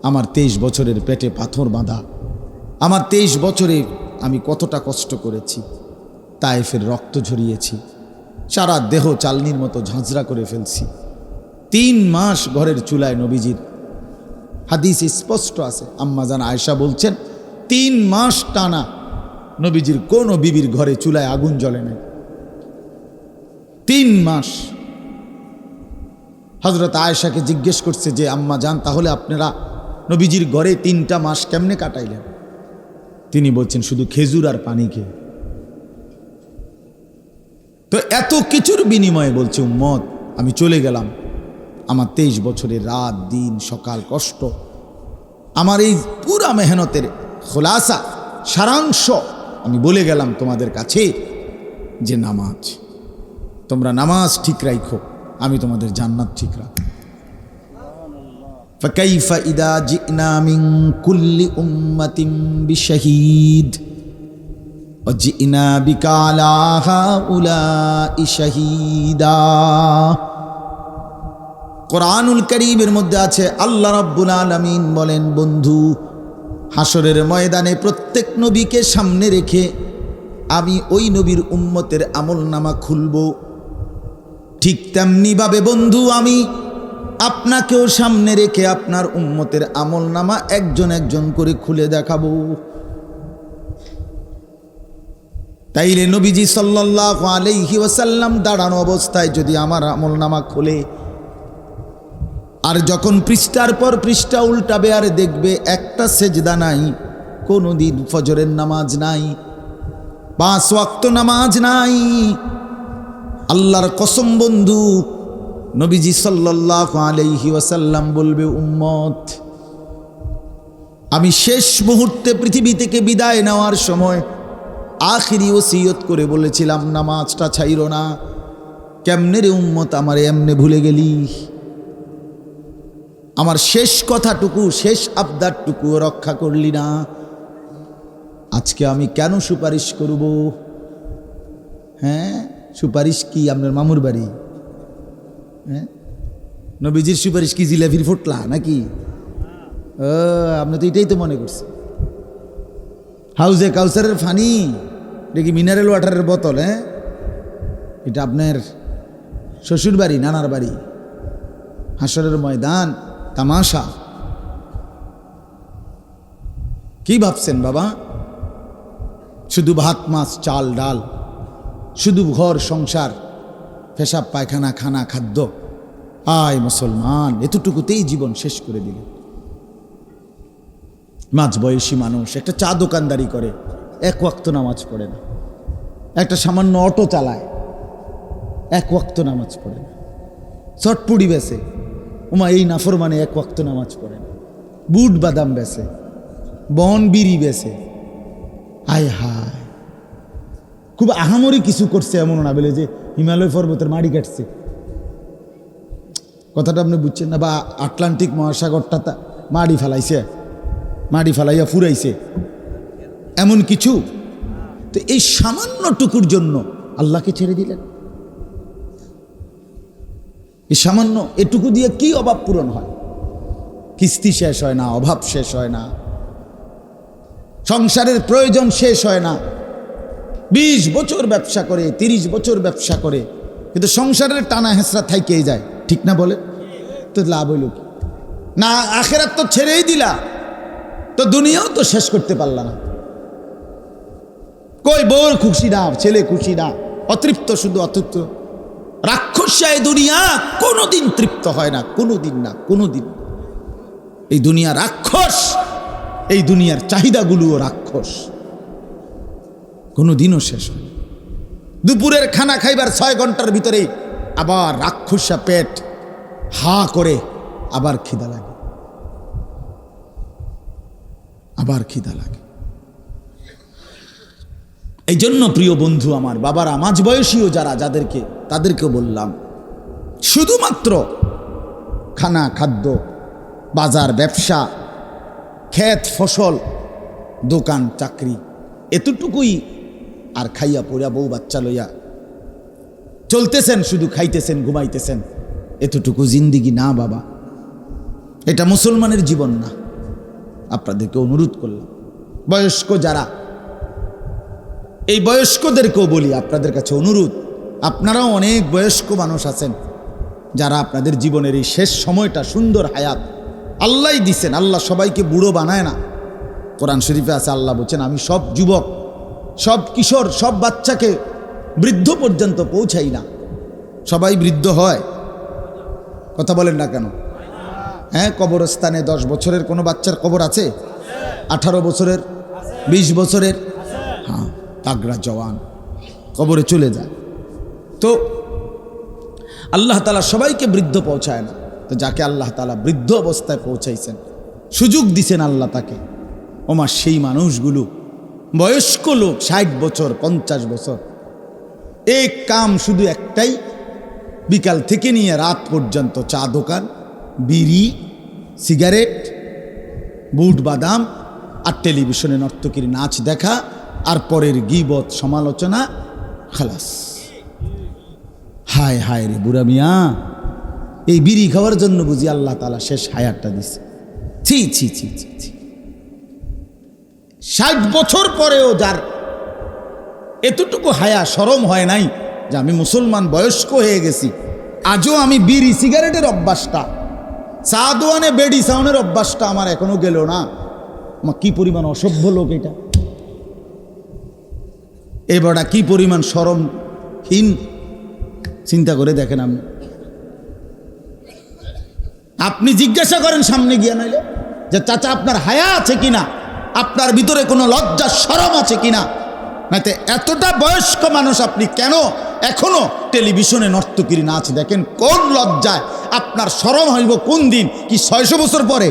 আমার 23 বছরের পেটে পাথর বাঁধা, আমার 23 বছরে আমি কতটা কষ্ট করেছি, তায়েফের রক্ত ঝরিয়েছি, সারা দেহ চালনির মতো ঝাঁঝরা করে ফেলছি। 3 মাস ঘরের চুলায় নবীজির, হাদিস স্পষ্ট আছে, আম্মা জান আয়েশা বলছেন 3 মাস টানা নবীজির কোন বিবির ঘরে চুলায় আগুন জ্বলে নাই। 3 মাস। হযরত আয়েশাকে জিজ্ঞেস করছে যে আম্মা জান, তাহলে আপনারা নবীজির ঘরে 3টা মাস কেমনে কাটাইলেন? তিনি বলছেন শুধু খেজুর আর পানি খেয়ে। তো এত কিছুর বিনিময়ে বলছে উম্মত আমি চলে গেলাম, আমার 23 বছরের রাত দিন সকাল কষ্ট, আমার এই পুরা মেহনতের খোলাসা, সারাংশ আমি বলে গেলাম তোমাদের কাছে যে নামাজ, তোমরা নামাজ ঠিক রাখো, আমি তোমাদের জান্নাত ঠিক রাখো। ফাকাইফা ইদা জিনা মিন কুল্লি উম্মাতিন বিশাহীদ ওয়া জিনা বিকা আলা হাউলাই শাহীদা। কোরআনুল কারীমের মধ্যে আছে, আল্লাহ রাব্বুল আলামিন বলেন, বন্ধু হাসরের ময়দানে প্রত্যেক নবীকে সামনে রেখে আমি ওই নবীর উম্মতের আমলনামা খুলব। ঠিক তেমনিভাবে বন্ধু আমি আপনাকেও সামনে রেখে আপনার উম্মতের আমলনামা একজন একজন করে খুলে দেখাবো। তাইলে নবীজি সাল্লাল্লাহু আলাইহি ওয়াসাল্লাম দাঁড়ানো অবস্থায় যদি আমার আমলনামা খোলে, আর যখন পৃষ্ঠার পর পৃষ্ঠা উল্টাবে আর দেখবে একটা সেজদা নাই, কোনোদিন ফজরের নামাজ নাই, 5 ওয়াক্ত নামাজ নাই, আল্লাহর কসম বন্ধু নবীজি সাল্লাল্লাহু আলাইহি ওয়াসাল্লাম বলবে, উম্মত আমি শেষ মুহূর্তে পৃথিবী থেকে বিদায় নেওয়ার সময় আখিরি ওসিয়ত করে বলেছিলাম নামাজটা ছাইরো না। কেমনে রে উম্মত আমারে এমনে ভুলে গেলি? আমার শেষ কথাটুকু, শেষ আবদারটুকু রক্ষা করলি না। আজকে আমি কেন সুপারিশ করব? হ্যাঁ, সুপারিশ কি আপনার মামুর বাড়ি? হ্যাঁ, নবীজির সুপারিশ কি জিলাপির ফোটলা নাকি? আপনি তো এটাই তো মনে করছেন। হাউজে কাউসারের ফানি, এটা কি মিনারেল ওয়াটারের বোতল? হ্যাঁ, এটা আপনার শ্বশুর বাড়ি, নানার বাড়ি, হাসরের ময়দান, তামাশা। কি ভাবছেন বাবা? শুধু ভাত মাছ চাল ডাল, শুধু ঘর সংসার, পেশাব পায়খানা, খানা খাদ্য। আয় মুসলমান, এতটুকুতেই জীবন শেষ করে দিল। মাঝ বয়সী মানুষ একটা চা দোকানদারি করে, এক ওয়াক্ত নামাজ পড়ে না। একটা সামান্য অটো চালায়, এক ওয়াক্ত নামাজ পড়ে না। চটপুড়ি বেচে, ওমা এই নাফরমানে এক ওয়াক্ত নামাজ পড়ে না। বুট বাদাম বেচে, বন বিড়ি বেচে। আয় হায়, খুব আহামরি কিছু করছে এমন না বলে যে হিমালয় পর্বতের মাড়ি কাটছে, কথাটা আপনি বুঝছেন না। বা আটলান্টিক মহাসাগরটা মাড়ি ফেলাইছে, মাড়ি ফেলাইয়া ফুরাইছে, এমন কিছু। তো এই সামান্য টুকুর জন্য আল্লাহকে ছেড়ে দিলেন। এই সামান্য এটুকু দিয়ে কি অভাব পূরণ হয়? কিস্তি শেষ হয় না, অভাব শেষ হয় না, সংসারের প্রয়োজন শেষ হয় না। 20 বছর ব্যবসা করে, 30 বছর ব্যবসা করে, কিন্তু সংসারের টানা হেঁচড়া থাইকেই যায়, ঠিক না বলে? তো লাভ হইল কি? না আখেরাত তো ছেড়েই দিলা, তো দুনিয়াও তো শেষ করতে পারলা না। কই বউর খুশি না, ছেলে খুশি না, অতৃপ্ত, শুধু অতৃপ্ত। রাক্ষসায় দুনিয়া কোনোদিন তৃপ্ত হয় না, কোনোদিন না, কোনোদিন। এই দুনিয়া রাক্ষস, এই দুনিয়ার চাহিদাগুলোও রাক্ষস, কোনোদিনও শেষ হয় না। দুপুরের খানা খাইবার 6 ঘন্টার ভিতরে আবার রাক্ষসা পেট হা করে, আবার খিদা লাগে, আবার খিদা লাগে। এই জন্য প্রিয় বন্ধু আমার, বাবারা, মাঝ বয়সীও যারা, তাদেরকে বললাম, শুধুমাত্র খানা খাদ্য, বাজার ব্যবসা, ক্ষেত ফসল, দোকান চাকরি, এতটুকুই। আর খাইয়া পড়িয়া বউ বাচ্চা লইয়া চলতেছেন, শুধু খাইতেছেন, ঘুমাইতেছেন, এতটুকু জিন্দিগি না বাবা, এটা মুসলমানের জীবন না। আপনাদেরকে অনুরোধ করলাম, বয়স্ক যারা, এই বয়স্কদেরকেও বলি, আপনাদের কাছে অনুরোধ, আপনারাও অনেক বয়স্ক মানুষ আছেন যারা আপনাদের জীবনের এই শেষ সময়টা, সুন্দর হায়াত আল্লাহই দিছেন। আল্লাহ সবাইকে বুড়ো বানায় না। কোরআন শরীফে আছে, আল্লাহ বলছেন, আমি সব যুবক, সব কিশোর, সব বাচ্চাকে বৃদ্ধ পর্যন্ত পৌঁছাই না। সবাই বৃদ্ধ হয়? কথা বলেন না কেন? হ্যাঁ, কবরস্থানে 10 বছরের কোনো বাচ্চার কবর আছে? 18 বছরের, 20 বছরের, হ্যাঁ, তাগড়া জওয়ান কবরে চলে যায়। তো আল্লাহ তাআলা সবাইকে বৃদ্ধ পৌঁছায় না। তো যাকে আল্লাহ তাআলা বৃদ্ধ অবস্থায় পৌঁছাইছেন, সুযোগ দিছেন আল্লাহ তাকে, ওমা সেই মানুষগুলো, বয়স্ক লোক, 60 বছর, 50 বছর, এই কাম শুধু একটাই, বিকাল থেকে নিয়ে রাত পর্যন্ত চা দোকান, বিড়ি, সিগারেট, বুট বাদাম, আর টেলিভিশনে নর্তকীর নাচ দেখা, আর পরের গীবত, সমালোচনা, খালাস। হায় হায় রে বুড়া মিয়া, এই বিড়ি খাওয়ার জন্য বুঝি আল্লাহ তাআলা শেষ হায়াতটা দিছে। ছি ছি ছি ছি ছি। 60 বছর পরেও যার এতটুকু হায়া শরম হয় নাই যে আমি মুসলমান, বয়স্ক হয়ে গেছি, আজও আমি বিড়ি সিগারেটের অভ্যাসটা, চা দোয়ানে বেডি সাউনের অভ্যাসটা আমার এখনো গেল না। আমার কি পরিমাণ অসভ্য লোক এটা! এবারটা কি পরিমাণ শরমহীন, চিন্তা করে দেখেন। আপনি জিজ্ঞাসা করেন সামনে গিয়া, নাইলে যে চাচা আপনার হায়া আছে কিনা, আপনার ভিতরে কোনো লজ্জা শরম আছে কিনা। নাইতে এতটা বয়স্ক মানুষ আপনি কেন এখনো টেলিভিশনে নর্তকীর নাচ দেখেন? কোন লজ্জায়? আপনার শরম হইব কোন দিন? কি 600 বছর পরে?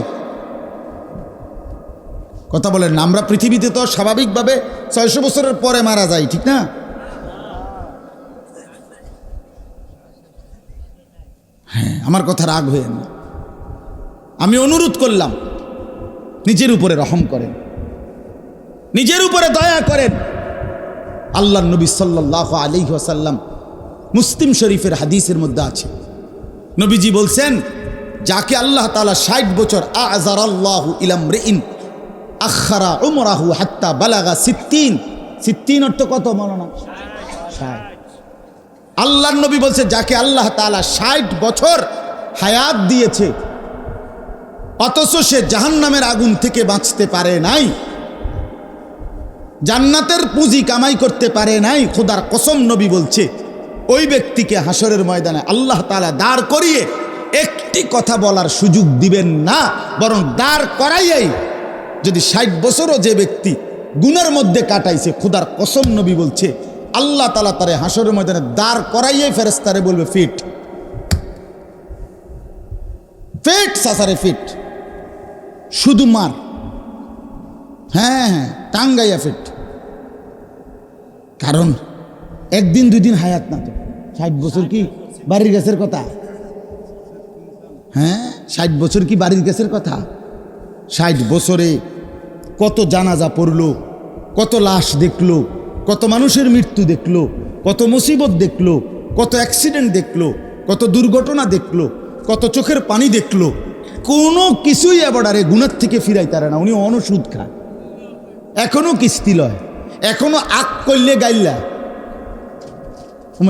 কথা বলেন না। আমরা পৃথিবীতে তো স্বাভাবিকভাবে 600 বছরের পরে মারা যাই, ঠিক না? হ্যাঁ, আমার কথা রাগ হয়ে না। আমি অনুরোধ করলাম, নিজের উপরে রহম করেন, নিজের উপরে দয়া করেন। আল্লাহর নবী সাল্লাল্লাহু আলাইহি ওয়াসাল্লাম, মুসলিম শরীফের হাদিসের মধ্যে আছে, নবীজি বলছেন, যাকে আল্লাহ তাআলা 60 বছর আযারাল্লাহু ইলা ইমরিইন, আখারা উমরাহু হাত্তা বালাগা সিত্তিন। সিত্তিন অর্থ কত মাওলানা? 60। আল্লাহর নবী বলছে যাকে আল্লাহ তাআলা 60 বছর হায়াত দিয়েছে অথচ সে জাহান্নামের আগুন থেকে বাঁচতে পারে নাই, জান্নাতের পুঁজি কামাই করতে পারে নাই, খোদার কসম নবী বলছে ওই ব্যক্তিকে হাসরের ময়দানে আল্লাহ তাআলা দাঁড় করিয়ে একটি কথা বলার সুযোগ দিবেন না, বরং দাঁড় করাইয়াই যদি 60 বছরও যে ব্যক্তি গুনার মধ্যে কাটাইছে, খোদার কসম নবী বলছে আল্লাহ তাআলা তারে হাসরের ময়দানে দাঁড় করাইয়াই ফেরেশতারে বলবে ফিট ফিট সাসারে ফিট, শুধু মার, হ্যাঁ হ্যাঁ টাঙ্গাইয়া ফিট। কারণ একদিন দুই দিন হায়াত না তো, 60 বছর কি বাড়ির গাছের কথা? হ্যাঁ 60 বছর কি বাড়ির গাছের কথা? 60 বছরে কত জানাজা পড়লো, কত লাশ দেখলো, কত মানুষের মৃত্যু দেখলো, কত মুসিবত দেখলো, কত অ্যাক্সিডেন্ট দেখলো, কত দুর্ঘটনা দেখলো, কত চোখের পানি দেখলো, কোনো কিছুই এবারে গুনার থেকে ফিরাই তারে না। উনি অনুসুদ খান, এখনো কিস্তি লয়, এখনো আগ করলে গাইল্লা।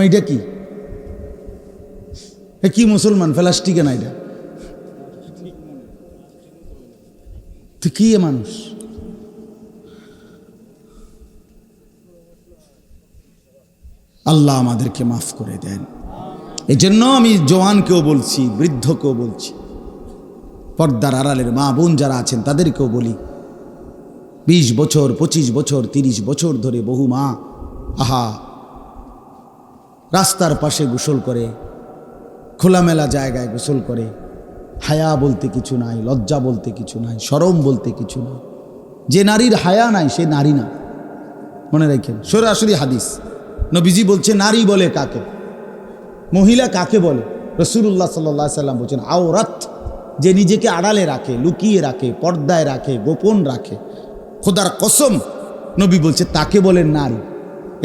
এটা কি কি মুসলমান প্লাস্টিকে না? এটা তো কি মানুষ? আল্লাহ আমাদেরকে মাফ করে দেন। এই জন্য আমি জওয়ানকেও বলছি, বৃদ্ধকেও বলছি, পর্দার আড়ালের মা বোন যারা আছেন তাদেরকেও বলি, 20 বছর 25 বছর 30 বছর ধরে বহু মা আহা রাস্তার পাশে গোসল করে, খোলামেলা জায়গায় গোসল করে, হায়া বলতে কিছু নাই, লজ্জা বলতে কিছু নাই, শরম বলতে কিছু নাই। যে নারীর হায়া নাই সে নারী না, মনে রাখেন। সরাসরি হাদিস নবীজি বলছে নারী বলে কাকে, মহিলা কাকে বলে? রাসূলুল্লাহ সাল্লাল্লাহু আলাইহি সাল্লাম বলছেন আওরাত, যে নিজেকে আড়ালে রাখে, লুকিয়ে রাখে, পর্দায় রাখে, গোপন রাখে। খোদার কসম নবী বলছে তাকে বলেন নারী।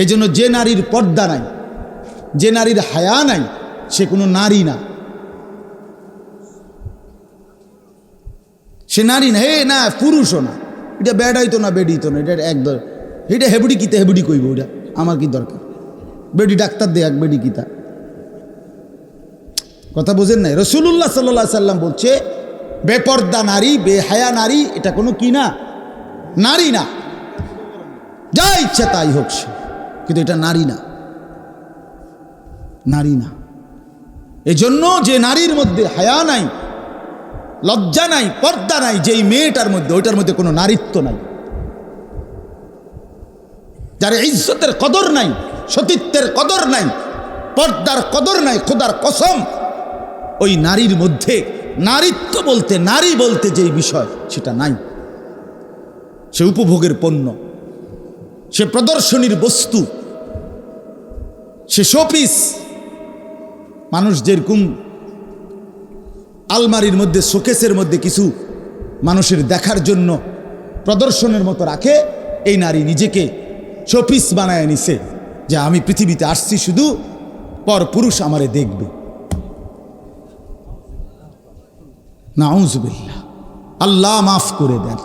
এই জন্য যে নারীর পর্দা নাই, যে নারীর হায়া নাই, সে কোনো নারী না, সে নারী না। হে না পুরুষও না, এটা বেড়াইতো না বেডিতো না, এটা একদম এটা হেবুডি কিতা হেবুডি কইব, ওটা আমার কি দরকার? বেডি ডাক্তার দে এক বেডি কিতা, কথা বোঝেন নাই? রাসূলুল্লাহ সাল্লাল্লাহু আলাইহি সাল্লাম বলছে বেপর্দা নারী, বেহায়া নারী এটা কোনো কি না, নারী না। যা ইচ্ছা তাই হোক সে, কিন্তু এটা নারী না, নারী না। এজন্য যে নারীর মধ্যে হায়া নাই, লজ্জা নাই, পর্দা নাই, যেই মেয়েটার মধ্যে, ওইটার মধ্যে কোনো নারীত্ব নাই। যার ইজ্জতের কদর নাই, সতীত্বের কদর নাই, পর্দার কদর নাই, খোদার কসম ওই নারীর মধ্যে নারীত্ব বলতে, নারী বলতে যেই বিষয় সেটা নাই। সে উপভোগের পণ্য, সে প্রদর্শনীর বস্তু, সে শোপিস। মানুষ যেরকম আলমারির মধ্যে, শোকেসের মধ্যে কিছু মানুষের দেখার জন্য প্রদর্শনের মতো রাখে, এই নারী নিজেকে শোপিস বানায় নিছে যে আমি পৃথিবীতে আসছি শুধু পর পুরুষ আমারে দেখবে। নাউযুবিল্লাহ, আল্লাহ মাফ করে দেন।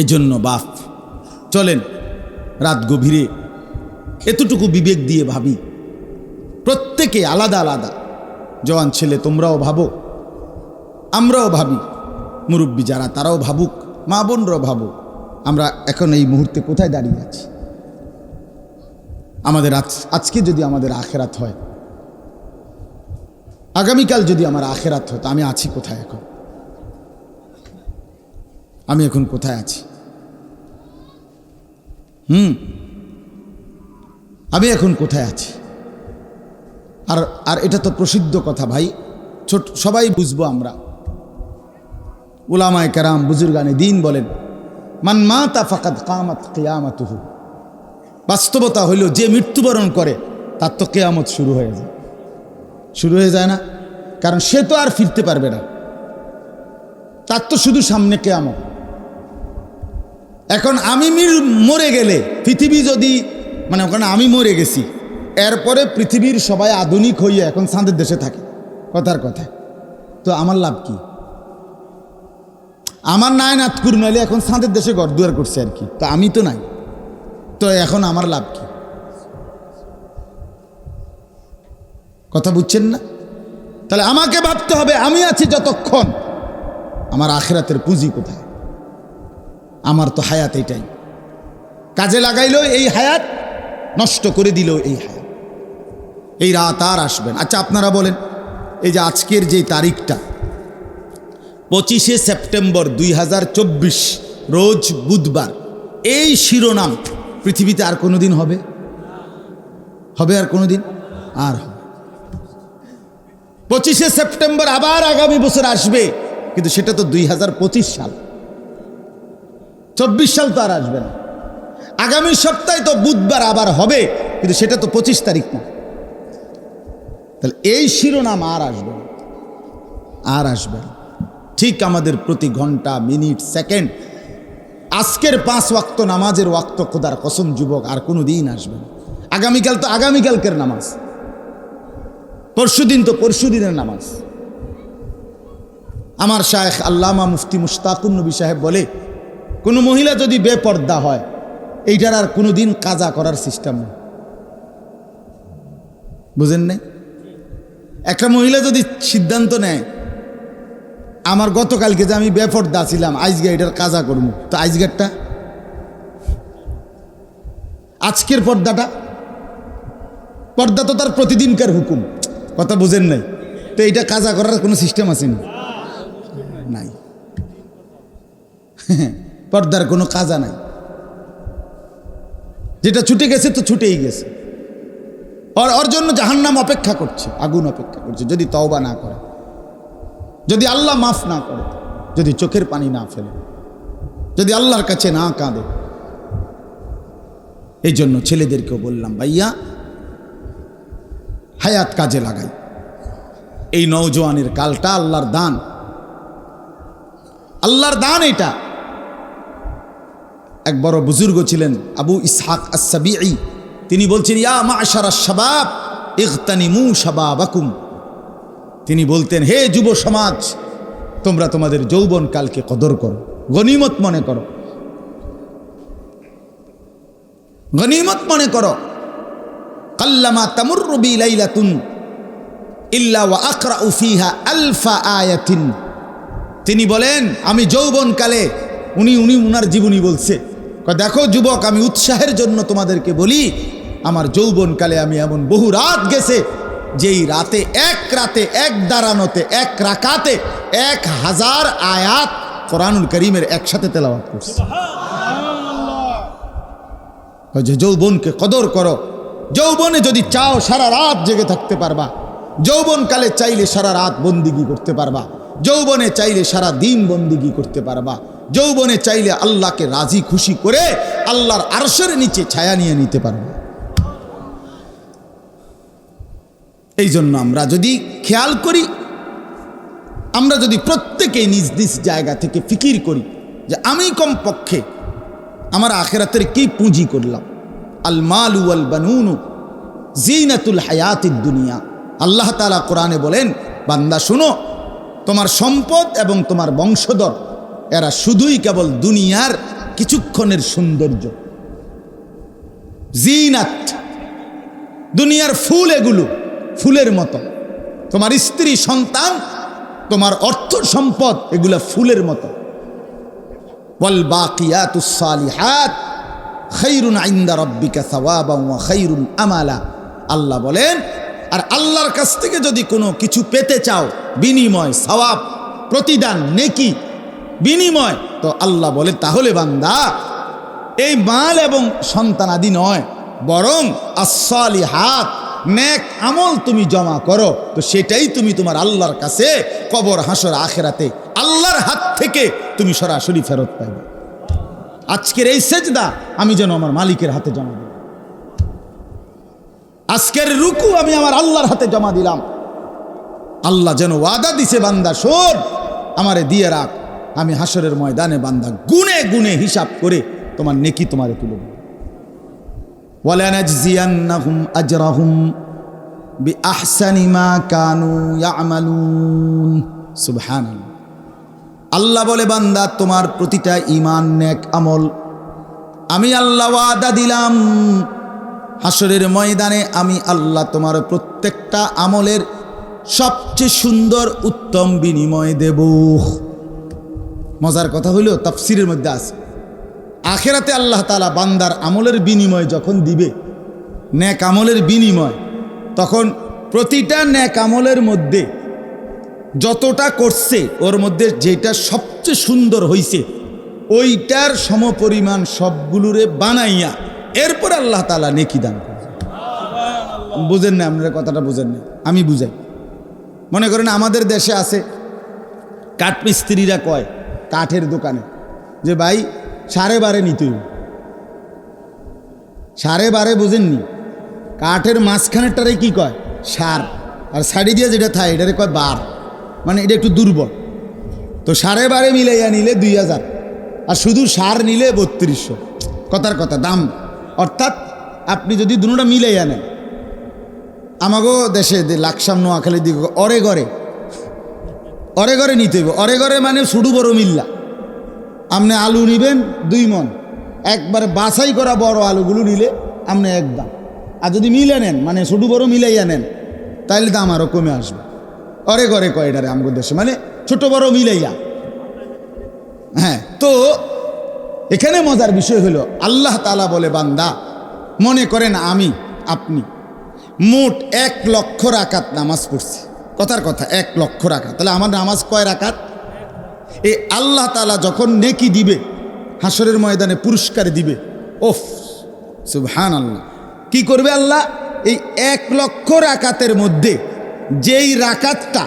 এজন্য বাপ চলেন রাত গভীরে এতটুকু বিবেক দিয়ে ভাবি, প্রত্যেকে আলাদা আলাদা। জওয়ান ছেলে তোমরাও ভাবো, আমরাও ভাবি, মুরব্বী যারা তারাও ভাবুক, মা বোনরাও ভাবো, আমরা এখন এই মুহূর্তে কোথায় দাঁড়িয়ে আছি? আমাদের আজকে যদি আমাদের আখেরাত হয়, আগামীকাল যদি আমার আখেরাত হয়, তো আমি আছি কোথায় এখন? আমি এখন কোথায় আছি? আমি এখন কোথায় আছি? আর এটা তো প্রসিদ্ধ কথা ভাই, ছোট সবাই বুঝবো আমরা। উলামায়ে কেরাম, বুজুর্গানে দ্বীন বলেন মান মাতা ফাকাদ কামাত কিয়ামাতুহু। বাস্তবতা হইল যে মৃত্যুবরণ করে তার তো কিয়ামত শুরু হয়ে যায়। শুরু হয়ে যায় না? কারণ সে তো আর ফিরতে পারবে না, তার তো শুধু সামনে কিয়ামত। এখন আমি মরে গেলে পৃথিবী যদি, মানে ওখানে আমি মরে গেছি, এরপরে পৃথিবীর সবাই আধুনিক হইয়া এখন চাঁদের দেশে থাকে, কথার কথা, তো আমার লাভ কি? আমার নাই নাতকুর নাইলে এখন সাঁতের দেশে ঘর দুয়ার করছে আর কি, তো আমি তো নাই, তো এখন আমার লাভ কি? কথা বুঝছেন না? তাহলে আমাকে ভাবতে হবে আমি আছি যতক্ষণ, আমার আখিরাতের পুঁজি কোথায়? আমার তো হায়াত এটাই, কাজে লাগাইলো এই হায়াত, নষ্ট করে দিল এই হায়াত, এই রাত আর আসবেন। আচ্ছা আপনারা বলেন, এই যে আজকের যে তারিখটা 25শে সেপ্টেম্বর 2024 রোজ বুধবার, এই শিরোনাম পৃথিবীতে আর কোনোদিন হবে? হবে আর কোনোদিন? আর হবে। 25শে সেপ্টেম্বর আবার আগামী বছর আসবে, কিন্তু সেটা তো 2025 সাল, 24 সাল তো আর আসবে না। আগামী সপ্তাহে তো বুধবার আবার হবে, কিন্তু সেটা তো 25 তারিখ না। তাহলে এই শিরোনাম আর আসবে না, আর আসবে না। ঠিক আমাদের প্রতি ঘন্টা, মিনিট, সেকেন্ড, আজকের 5 ওয়াক্ত নামাজের ওয়াক্ত খোদার কসম যুবক আর কোনো দিন আসবে না। আগামীকাল তো আগামীকালকের নামাজ, পরশুদিন তো পরশুদিনের নামাজ। আমার শায়েখ আল্লামা মুফতি মুশতাকুন নবী সাহেব বলে, কোনো মহিলা যদি বেপর্দা হয়, এইটার আর কোনো দিন কাজা করার সিস্টেম নেই। বুঝেন নাই? একটা মহিলা যদি সিদ্ধান্ত নেয়, আমার গতকালকে যে আমি বেপর্দা ছিলাম, আজকে এটার কাজা করবো, তো আজকেরটা, আজকের পর্দা তো তার প্রতিদিনকার হুকুম। কথা বুঝেন নাই? তো এইটা কাজা করার কোনো সিস্টেম আছে না? নাই। পর্দার কোনো কাজা নাই, যেটা ছুটে গেছে তো ছুটেই গেছে। ওর জন্য জাহান্নাম অপেক্ষা করছে, আগুন অপেক্ষা করছে, যদি তওবা না করে, যদি আল্লাহ মাফ না করে, যদি চোখের পানি না ফেলে, যদি আল্লাহর কাছে না কাঁদে। এই জন্য ছেলেদেরকেও বললাম, ভাইয়া হায়াত কাজে লাগাই। এই নওজোয়ানের কালটা আল্লাহর দান, আল্লাহর দান। এটা এক বড় বুজুর্গ ছিলেন আবু ইসহাক আস-সাবিঈ, তিনি বলছেন, ইয়া মা'শারাশ শাবাব ইগতানিমু শাবাবাকুম। তিনি বলতেন, হে যুব সমাজ, তোমরা তোমাদের যৌবন কালকে কদর করো, গনিমত মনে করো, গনিমত মনে করো। কাল্লামা তামুররু বি লাইলাতুন ইল্লা ওয়া আকরাউ ফিহা আলফা আয়াতিন। তিনি বলেন, আমি যৌবনকালে, উনি উনার জীবনী বলছে, দেখো যুবক, আমি উৎসাহের জন্য তোমাদেরকে বলি, আমার যৌবনকালে আমি এমন বহু রাত গেছে, যেই রাতে এক দাঁড়ানোতে, এক রাকাতে 1000 আয়াত কোরআনুল কারীমের একসাথে তেলাওয়াত করছে। যে যৌবনকে কদর করো, যৌবনে যদি চাও সারা রাত জেগে থাকতে পারবা, যৌবনকালে চাইলে সারা রাত বন্দিগি করতে পারবা, যৌবনে চাইলে সারা দিন বন্দিগি করতে পারবা, যৌবনে চাইলে আল্লাহকে রাজি খুশি করে আল্লাহর আরশের নিচে ছায়া নিয়ে নিতে পারবা। এই জন্য আমরা যদি খেয়াল করি, আমরা যদি প্রত্যেকে নিজ নিজ জায়গা থেকে ফিকির করি যে আমি কমপক্ষে আমার আখিরাতের কি পুঁজি করলাম। আল মালু ওয়াল বানুনু জিনাতুল হায়াতিদ দুনিয়া। আল্লাহ তাআলা কোরআনে বলেন, বান্দা শুনো, তোমার সম্পদ এবং তোমার বংশধর এরা শুধুই কেবল দুনিয়ার কিছুক্ষণের সৌন্দর্য, জিনাত, দুনিয়ার ফুল, এগুলো ফুলের মতো। তোমার স্ত্রী, সন্তান, তোমার অর্থ সম্পদ, এগুলা ফুলের মতো। ওয়াল বাকিয়াতুস সালিহাত খায়রুন ইনদা রাব্বিকা সাওয়াবান ওয়া খায়রুন আমালা। আল্লাহ বলেন, আর আল্লাহর কাছ থেকে যদি কোনো কিছু পেতে চাও, বিনিময়, সওয়াব, প্রতিদান, নেকি, বিনিময়, তো আল্লাহ বলে, তাহলে বান্দা এই মাল এবং সন্তানাদি নয়, বরং as-সালিহাত, নেক আমল তুমি জমা করো, তো সেটাই তুমি তোমার আল্লাহর কাছে কবর, হাসর, আখিরাতে আল্লাহর হাত থেকে তুমি সরাসরি ফেরত পাইবে। আজকের এই সেজদা আমি যেন আমার মালিকের হাতে জমা দিই, আজকের রুকু আমি আমার আল্লাহর হাতে জমা দিলাম। আল্লাহ যেন ওয়াদা দিছে, বান্দা শোন, আমারে দিয়ে রাখ, আমি হাসরের ময়দানে বান্দা গুনে গুনে হিসাব করে তোমার নেকি তোমারে তুলে দেব। ওয়ালানাজজিয়ান্নাহুম আজরাহুম বিআহসানি মা কানু ইয়ামালুন। সুবহানাল্লাহ। আল্লাহ বলে বান্দা তোমার প্রতিটা ঈমান নেক আমল আমি আল্লাহ ওয়াদা দিলাম হাসরের ময়দানে আমি আল্লাহ তোমার প্রত্যেকটা আমলের সবচেয়ে সুন্দর উত্তম বিনিময় দেব। মজার কথা হইল তাফসিরের মধ্যে আছে আখিরাতে আল্লাহ তাআলা বান্দার আমলের বিনিময় যখন দিবে, নেক আমলের বিনিময়, তখন প্রতিটা নেক আমলের মধ্যে যতটা করছে ওর মধ্যে যেটা সবচেয়ে সুন্দর হইছে ওইটার সমপরিমাণ সবগুলোরে বানাইয়া এরপর আল্লাহ তাআলা নেকি দান করে। বুঝেন না? আপনারা কথাটা বুঝেন না, আমি বুঝাই। মনে করেন আমাদের দেশে আছে কাঠমিস্ত্রিরা কয় কাঠের দোকানে যে ভাই 12.5 নিতে হইব। 12.5 বুঝেননি? কাঠের মাঝখানেরটারে কি কয়? সার, আর সাইডে দিয়ে যেটা থাকে এটারে কয় বার, মানে এটা একটু দুর্বল। তো 12.5 মিলাইয়া নিলে 2000, আর শুধু সার নিলে 3200। কথার কথা দাম। অর্থাৎ আপনি যদি দুটোটা মিলাইয়া নেন, আমাগো দেশে লাকসাম নোয়াখালীর দিকে অরে ঘরে নিতে হইব। অরে ঘরে মানে শুধু বড় মিল্লা। আপনি আলু নিবেন 2 মণ, একবার বাছাই করা বড় আলুগুলো নিলে আপনি এক দাম। আর যদি মিলে নেন, মানে শুধু বড় মিলাইয়া নেন, তাইলে দাম আরও কমে আসবে। অরে ঘরে কয় এটারে আমাদের দেশে, মানে ছোট বড় মিলাইয়া। হ্যাঁ, তো এখানে মজার বিষয় হলো আল্লাহ তাআলা বলে বান্দা মনে করেন আমি আপনি মোট 1 লক্ষ রাকাত নামাজ পড়ছি। কথার কথা 1 লক্ষ রাকাত, তাহলে আমার নামাজ কয় রাকাত? এই আল্লাহ তাআলা যখন নেকি দিবে, হাসরের ময়দানে পুরস্কার দিবে, ওফ সুবহানাল্লাহ, কি করবে আল্লাহ? এই 1 লক্ষ রাকাতের মধ্যে যেই রাকাতটা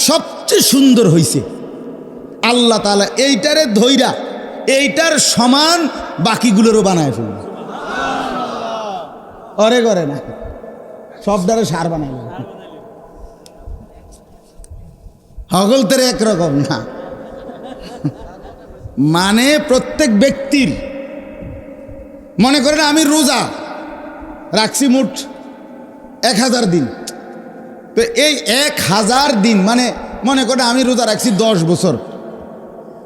সবচেয়ে সুন্দর হইছে আল্লাহ তাআলা এইটারে ধইরা এইটার সমান বাকিগুলোরও বানায় ফেলবে। অরে করে না, সবটারে সার বানাই হগলতের একরকম না। মানে প্রত্যেক ব্যক্তির, মনে করেন আমি রোজা রাখছি মোট 1000 দিন, তো এই 1000 দিন মানে মনে করেন আমি রোজা রাখছি 10 বছর,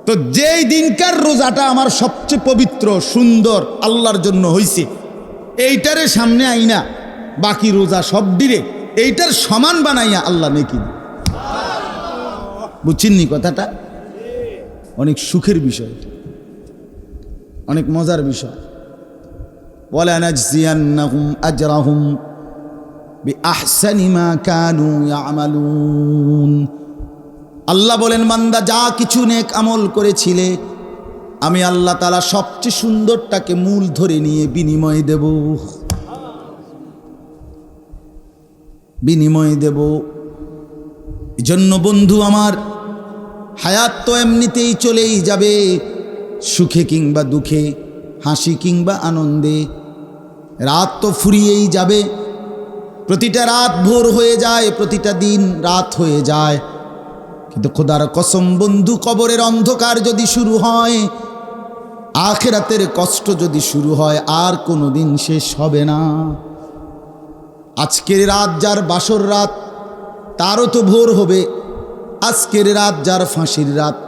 তো যেই দিনকার রোজাটা আমার সবচেয়ে পবিত্র সুন্দর আল্লাহর জন্য হইছে, এইটারে সামনে আইনা বাকি রোজা সব দিলে এইটার সমান বানাইয়া আল্লাহ নেকি। বুঝছেননি কথাটা? অনেক সুখের বিষয়, অনেক মজার বিষয়। ওয়ালানাজজিয়ান্নাহুম আজরাহুম বিআহসানি মা কানু ইয়ামালুন। আল্লাহ বলেন বান্দা যা কিছু নেক আমল করেছিলে আমি আল্লাহ তাআলা সবচেয়ে সুন্দরটাকে মূল ধরে নিয়ে বিনিময় দেব, বিনিময় দেব। এজন্য বন্ধু আমার, হায়াত তো এমনিতেই চলেই যাবে, সুখে কিংবা দুঃখে, হাসি কিংবা আনন্দে। রাত তো ফুরিয়েই যাবে, প্রতিটা রাত ভোর হয়ে যায়, প্রতিটা দিন রাত হয়ে যায়। কিন্তু খোদার কসম বন্ধু, কবরের অন্ধকার যদি শুরু হয়, আখিরাতের কষ্ট যদি শুরু হয়, আর কোনো দিন শেষ হবে না। আজকের রাত যার বাসর রাত তারও তো ভোর হবে, আজকের রাত যার ফাঁসির রাত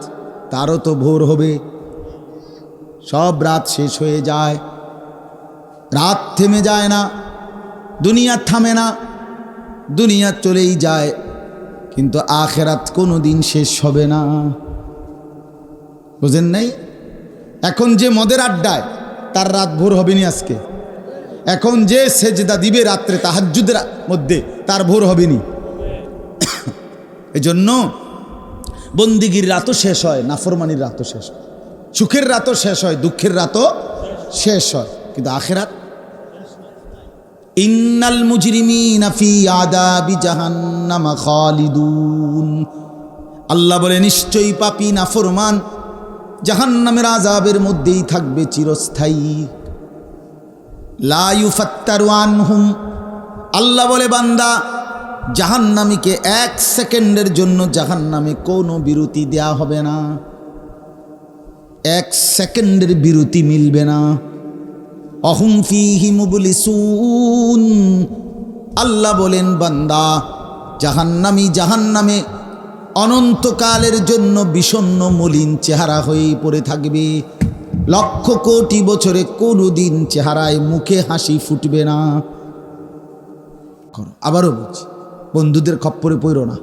তারও তো ভোর হবে। সব রাত শেষ হয়ে যায়, রাত থেমে যায় না, দুনিয়া থামে না, দুনিয়া চলেই যায়, কিন্তু আখিরাত কোনো দিন শেষ হবে না। বুঝেন নাই? এখন যে মদের আড্ডায়, তার রাত ভোর হবে নি আজকে। এখন যে সেজদা দিবে রাত্রে তাহাজ্জুদের মধ্যে, তার ভোর হবে নি। এজন্য বন্দিগির রাতও শেষ হয়, নাফরমানির রাতও শেষ হয়, সুখের রাতও শেষ হয়, দুঃখের রাতও শেষ হয়, কিন্তু আখিরাত। ইন্নাল মুজরিমিনা ফি আযাবি জাহান্নাম খালিদুন। আল্লাহ বলে নিশ্চয়ই পাপী নাফরমান জাহান্নামের আযাবের মধ্যেই থাকবে চিরস্থায়ী। লা ইউফাত্তারু আনহুম। আল্লাহ বলে বান্দা জাহান্নামীকে 1 সেকেন্ডের জন্য জাহান্নামে কোনো বিরতি দেয়া হবে না, 1 সেকেন্ডের বিরতি মিলবে না। অহুম ফীহি মুবলিসুন। আল্লাহ বলেন বান্দা জাহান্নামী জাহান্নামে অনন্তকালের জন্য বিষণ্ণ মলিন চেহারা হয়েই পড়ে থাকবে। লক্ষ কোটি বছরে কোনোদিন চেহারায় মুখে হাসি ফুটবে না। আবারও বলছি, বন্ধুদের খপ্পরে পড়ো না।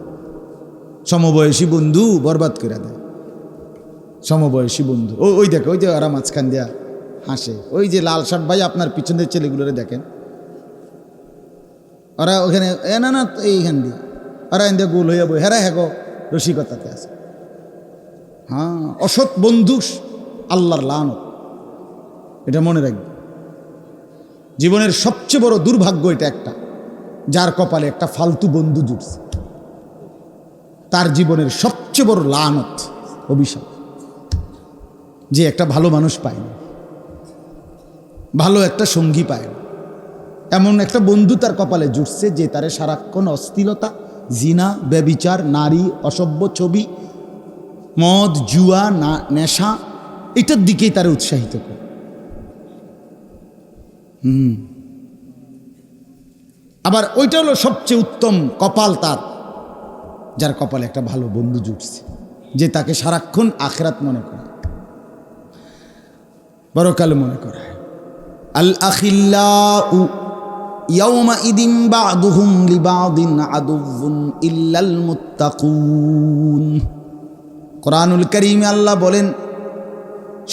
সমবয়সী বন্ধু বরবাদ করে দেয়। সমবয়সী বন্ধু ওই দেখো, ওই যে ওরা মাঝখান দিয়া হাসে, ওই যে লাল শার্ট ভাই আপনার পিছনের ছেলেগুলোরে দেখেন, ওরা ওখানে না না এইখান দিয়ে ওরা এন দিয়ে গোল হইয়া বই, হেরা হ্যাগো রসিকতাতে আছে। হ্যাঁ, অসৎ বন্ধু আল্লাহর লানত, এটা মনে রাখবে। জীবনের সবচেয়ে বড় দুর্ভাগ্য এটা একটা, যার কপালে একটা ফালতু বন্ধু জুটছে, তার জীবনের সবচেয়ে বড় লানত, অভিশাপ, যে একটা ভালো মানুষ পায় না, ভালো একটা সঙ্গী পায় না। এমন একটা বন্ধু তার কপালে জুটছে যে তারে সারাক্ষণ অশ্লীলতা, জিনা, ব্যভিচার, নারী, অসভ্য ছবি, মদ, জুয়া, নেশা, এটার দিকেই তারে উৎসাহিত করে। আবার ওইটা হলো সবচেয়ে উত্তম কপাল তার, যার কপালে একটা ভালো বন্ধু জুটছে, যে তাকে সারাক্ষণ আখিরাত মনে করে, পরকাল মনে করে। আল আখিল্লাউ ইয়াওমাইদিন বা'দুহুম লিবা'দিন আদুউন ইল্লাল মুত্তাকুন। কোরআনুল কারীমে আল্লাহ বলেন,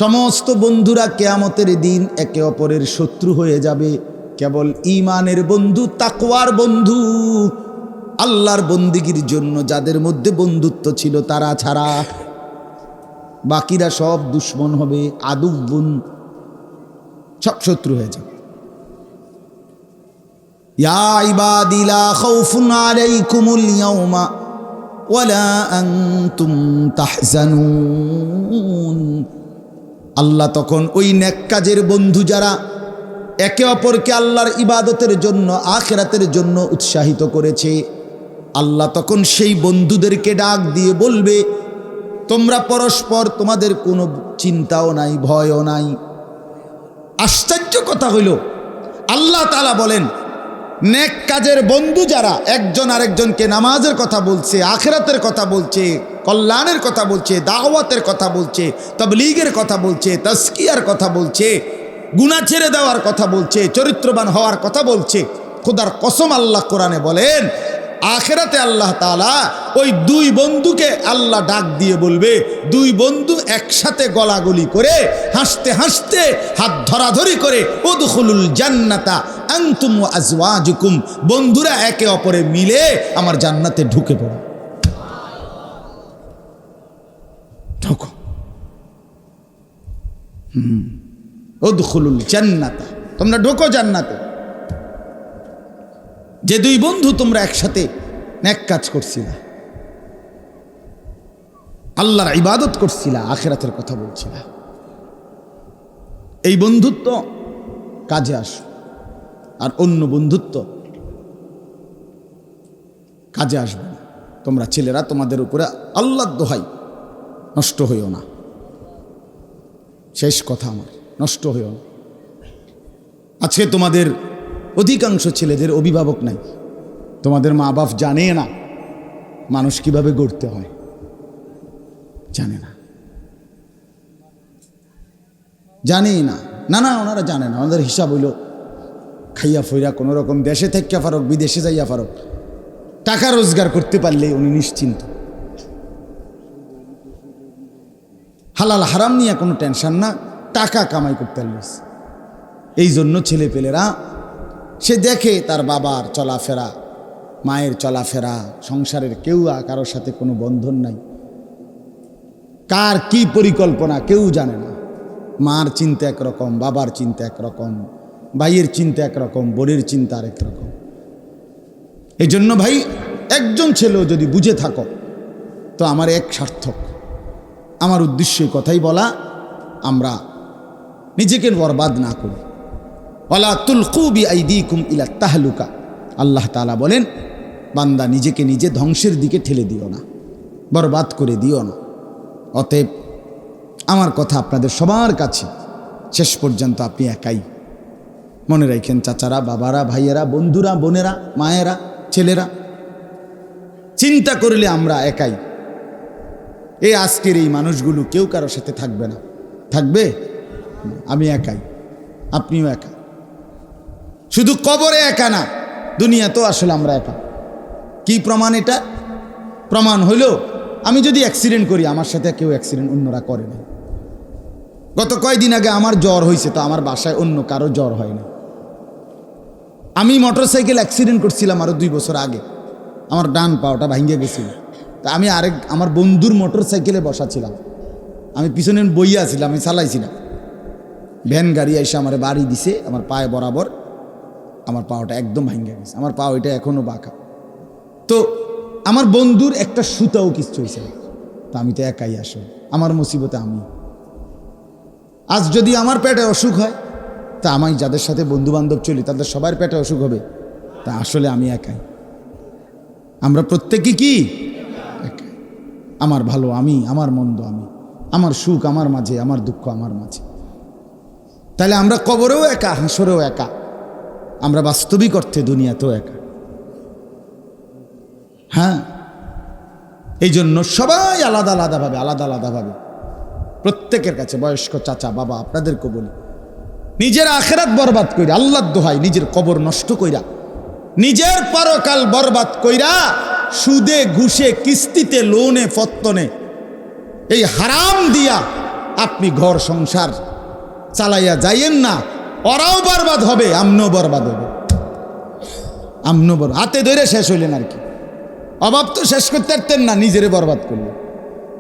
সমস্ত বন্ধুরা কিয়ামতের দিন একে অপরের শত্রু হয়ে যাবে, কেবল ঈমানের বন্ধু, তাকওয়ার বন্ধু, আল্লাহর বন্দেগীর জন্য যাদের মধ্যে বন্ধুত্ব ছিল তারা ছাড়া বাকিরা সব দুশ্মন হবে, আদুউন, সব শত্রু হয়ে যাবে। ইয়া ইবাদি লা খাউফুন আলাইকুমুল ইয়াওমা ওয়ালা আনতুম তাহজানুন। আল্লাহ তখন ওই নেক কাজের বন্ধু যারা একে অপরকে আল্লাহর ইবাদতের জন্য, আখিরাতের জন্য উৎসাহিত করেছে, আল্লাহ তখন সেই বন্ধুদেরকে ডাক দিয়ে বলবে, তোমরা পরস্পর, তোমাদের কোনো চিন্তাও নাই, ভয়ও নাই। আশ্চর্য কথা হইল, আল্লাহ তাআলা বলেন নেক কাজের বন্ধু যারা একজন আরেকজনকে নামাজের কথা বলছে, আখিরাতের কথা বলছে, কল্যাণের কথা বলছে, দাওয়াতের কথা বলছে, তাবলীগের কথা বলছে, তাজকিয়ার কথা বলছে, গুনাহ ছেড়ে দেওয়ার কথা বলছে, চরিত্রবান হওয়ার কথা বলছে, খোদার কসম আল্লাহ কোরআনে বলেন আখিরাতে আল্লাহ তাআলা ওই দুই বন্ধুকে আল্লাহ ডাক দিয়ে বলবে, দুই বন্ধু একসাথে গলাগলি করে, হাসতে হাসতে, হাত ধরাধরি করে, উদখুলুল জান্নাতা আনতুম ওয়া আজওয়াজুকুম, বন্ধুরা একে অপরে মিলে আমার জান্নাতে ঢুকে পড়ো, ঢোকো। উদখুলুল জান্নাতা, তোমরা ঢোকো জান্নাতে। যে দুই বন্ধু তোমরা একসাথে নেক কাজ করছিলা, আল্লাহর ইবাদত করছিলা, আখিরাতের কথা বলছিলা, এই বন্ধুত্ব কাজে আসো। আর অন্য বন্ধুত্ব কাজে আসবে না। তোমরা ছেলেরা তোমাদের উপরে আল্লাহর দোহাই নষ্ট হইও না, শেষ কথা আমার, নষ্ট হইও না। আজকে তোমাদের অধিকাংশ ছেলেদের অভিভাবক নাই, তোমাদের মা বাপ জানে না মানুষ কিভাবে গড়তে হয়, জানে না, জানেই না, না না ওনারা জানে না। ওনাদের হিসাব হইল খাইয়া ফইরা কোনো রকম দেশে থেকে ফারক, বিদেশে যাইয়া ফারক, টাকা রোজগার করতে পারলে উনি নিশ্চিন্ত, হালাল হারাম নিয়ে কোনো টেনশন না, টাকা কামাই করতে পারলে। এই জন্য ছেলে পেলেরা সে দেখে তার বাবার চলাফেরা, মায়ের চলাফেরা, সংসারের কেউ কারোর সাথে কোনো বন্ধন নাই, কার কি পরিকল্পনা কেউ জানে না। মার চিন্তা একরকম, বাবার চিন্তা একরকম, ভাইয়ের চিন্তা একরকম, বোনের চিন্তা আরেক রকম। এই জন্য ভাই, একজন ছেলেও যদি বুঝে থাকো তো আমার এক সার্থক। আমার উদ্দেশ্য কথাই বলা, আমরা নিজেকে বরবাদ না করি। ওয়ালা তুলকু বিআইদিকুম ইলা তাহলুকা, আল্লাহ তাআলা বলেন বান্দা নিজেকে নিজে ধ্বংসের দিকে ঠেলে দিও না, বরবাদ করে দিও না। অতএব আমার কথা আপনাদের সবার কাছে, শেষ পর্যন্ত আপনি একাই। মনে রাখেন চাচারা, বাবারা, ভাইয়েরা, বন্ধুরা, বোনেরা, মায়েরা, ছেলেরা, চিন্তা করলে আমরা একাই। এই আজকের এই মানুষগুলো কেউ কারোর সাথে থাকবে না, থাকবে? আমি একাই, আপনিও একা। শুধু কবরে একা না, দুনিয়া তো আসলে আমরা একা। কি প্রমাণ? এটা প্রমাণ হইল আমি যদি অ্যাক্সিডেন্ট করি, আমার সাথে কেউ অ্যাক্সিডেন্ট অন্যরা করে না। গত কয়েকদিন আগে আমার জ্বর হয়েছে, তো আমার বাসায় অন্য কারো জ্বর হয় না। আমি মোটরসাইকেল অ্যাক্সিডেন্ট করছিলাম আরো 2 বছর আগে, আমার ডান পাওটা ভাঙ্গে গেছিল। তা আমি আমার বন্ধুর মোটরসাইকেলে বসা ছিলাম, আমি পিছনে বইয়া ছিলাম, আমি চালাইছিলাম। ভ্যান গাড়ি এসে আমার বাড়ি দিছে, আমার পায়ে বরাবর আমার পাওটা একদম ভাঙ্গে গেছে। আমার পা ওইটা এখনো বাঁকা। তো আমার বন্ধুর একটা সুতাও কিচ্ছু হয়েছে, তা আমি তো একাই আসলে, আমার মুসিবতে আমি। আজ যদি আমার পেটে অসুখ হয়, তা আমি যাদের সাথে বন্ধু বান্ধব চলি তাদের সবার পেটে অসুখ হবে, তা আসলে আমি একাই। আমরা প্রত্যেকে কি একাই। আমার ভালো আমি, আমার মন্দ আমি, আমার সুখ আমার মাঝে, আমার দুঃখ আমার মাঝে। তাহলে আমরা কবরেও একা, হাসরেও একা, আমরা বাস্তবিক অর্থে দুনিয়াতেও একা। হ্যাঁ, এই জন্য সবাই আলাদা আলাদাভাবে প্রত্যেকের কাছে, বয়স্ক চাচা বাবা আপনাদেরকে বলি, নিজের আখেরাত বরবাদ কইরা, আল্লাহর দোহাই, নিজের কবর নষ্ট কইরা, নিজের পরকাল বরবাদ কইরা, সুদে ঘুষে কিস্তিতে লোনে ফত্তনে এই হারাম দিয়া আপনি ঘর সংসার চালাইয়া যাইয়েন না। ওরাও বরবাদ হবে, আমনও বরবাদ হবে। আমনও বরবাদ, হাতে ধরে শেষ হইলেন আর কি। অভাব তো শেষ করতে পারতেন না, নিজেরে বরবাদ করলেন।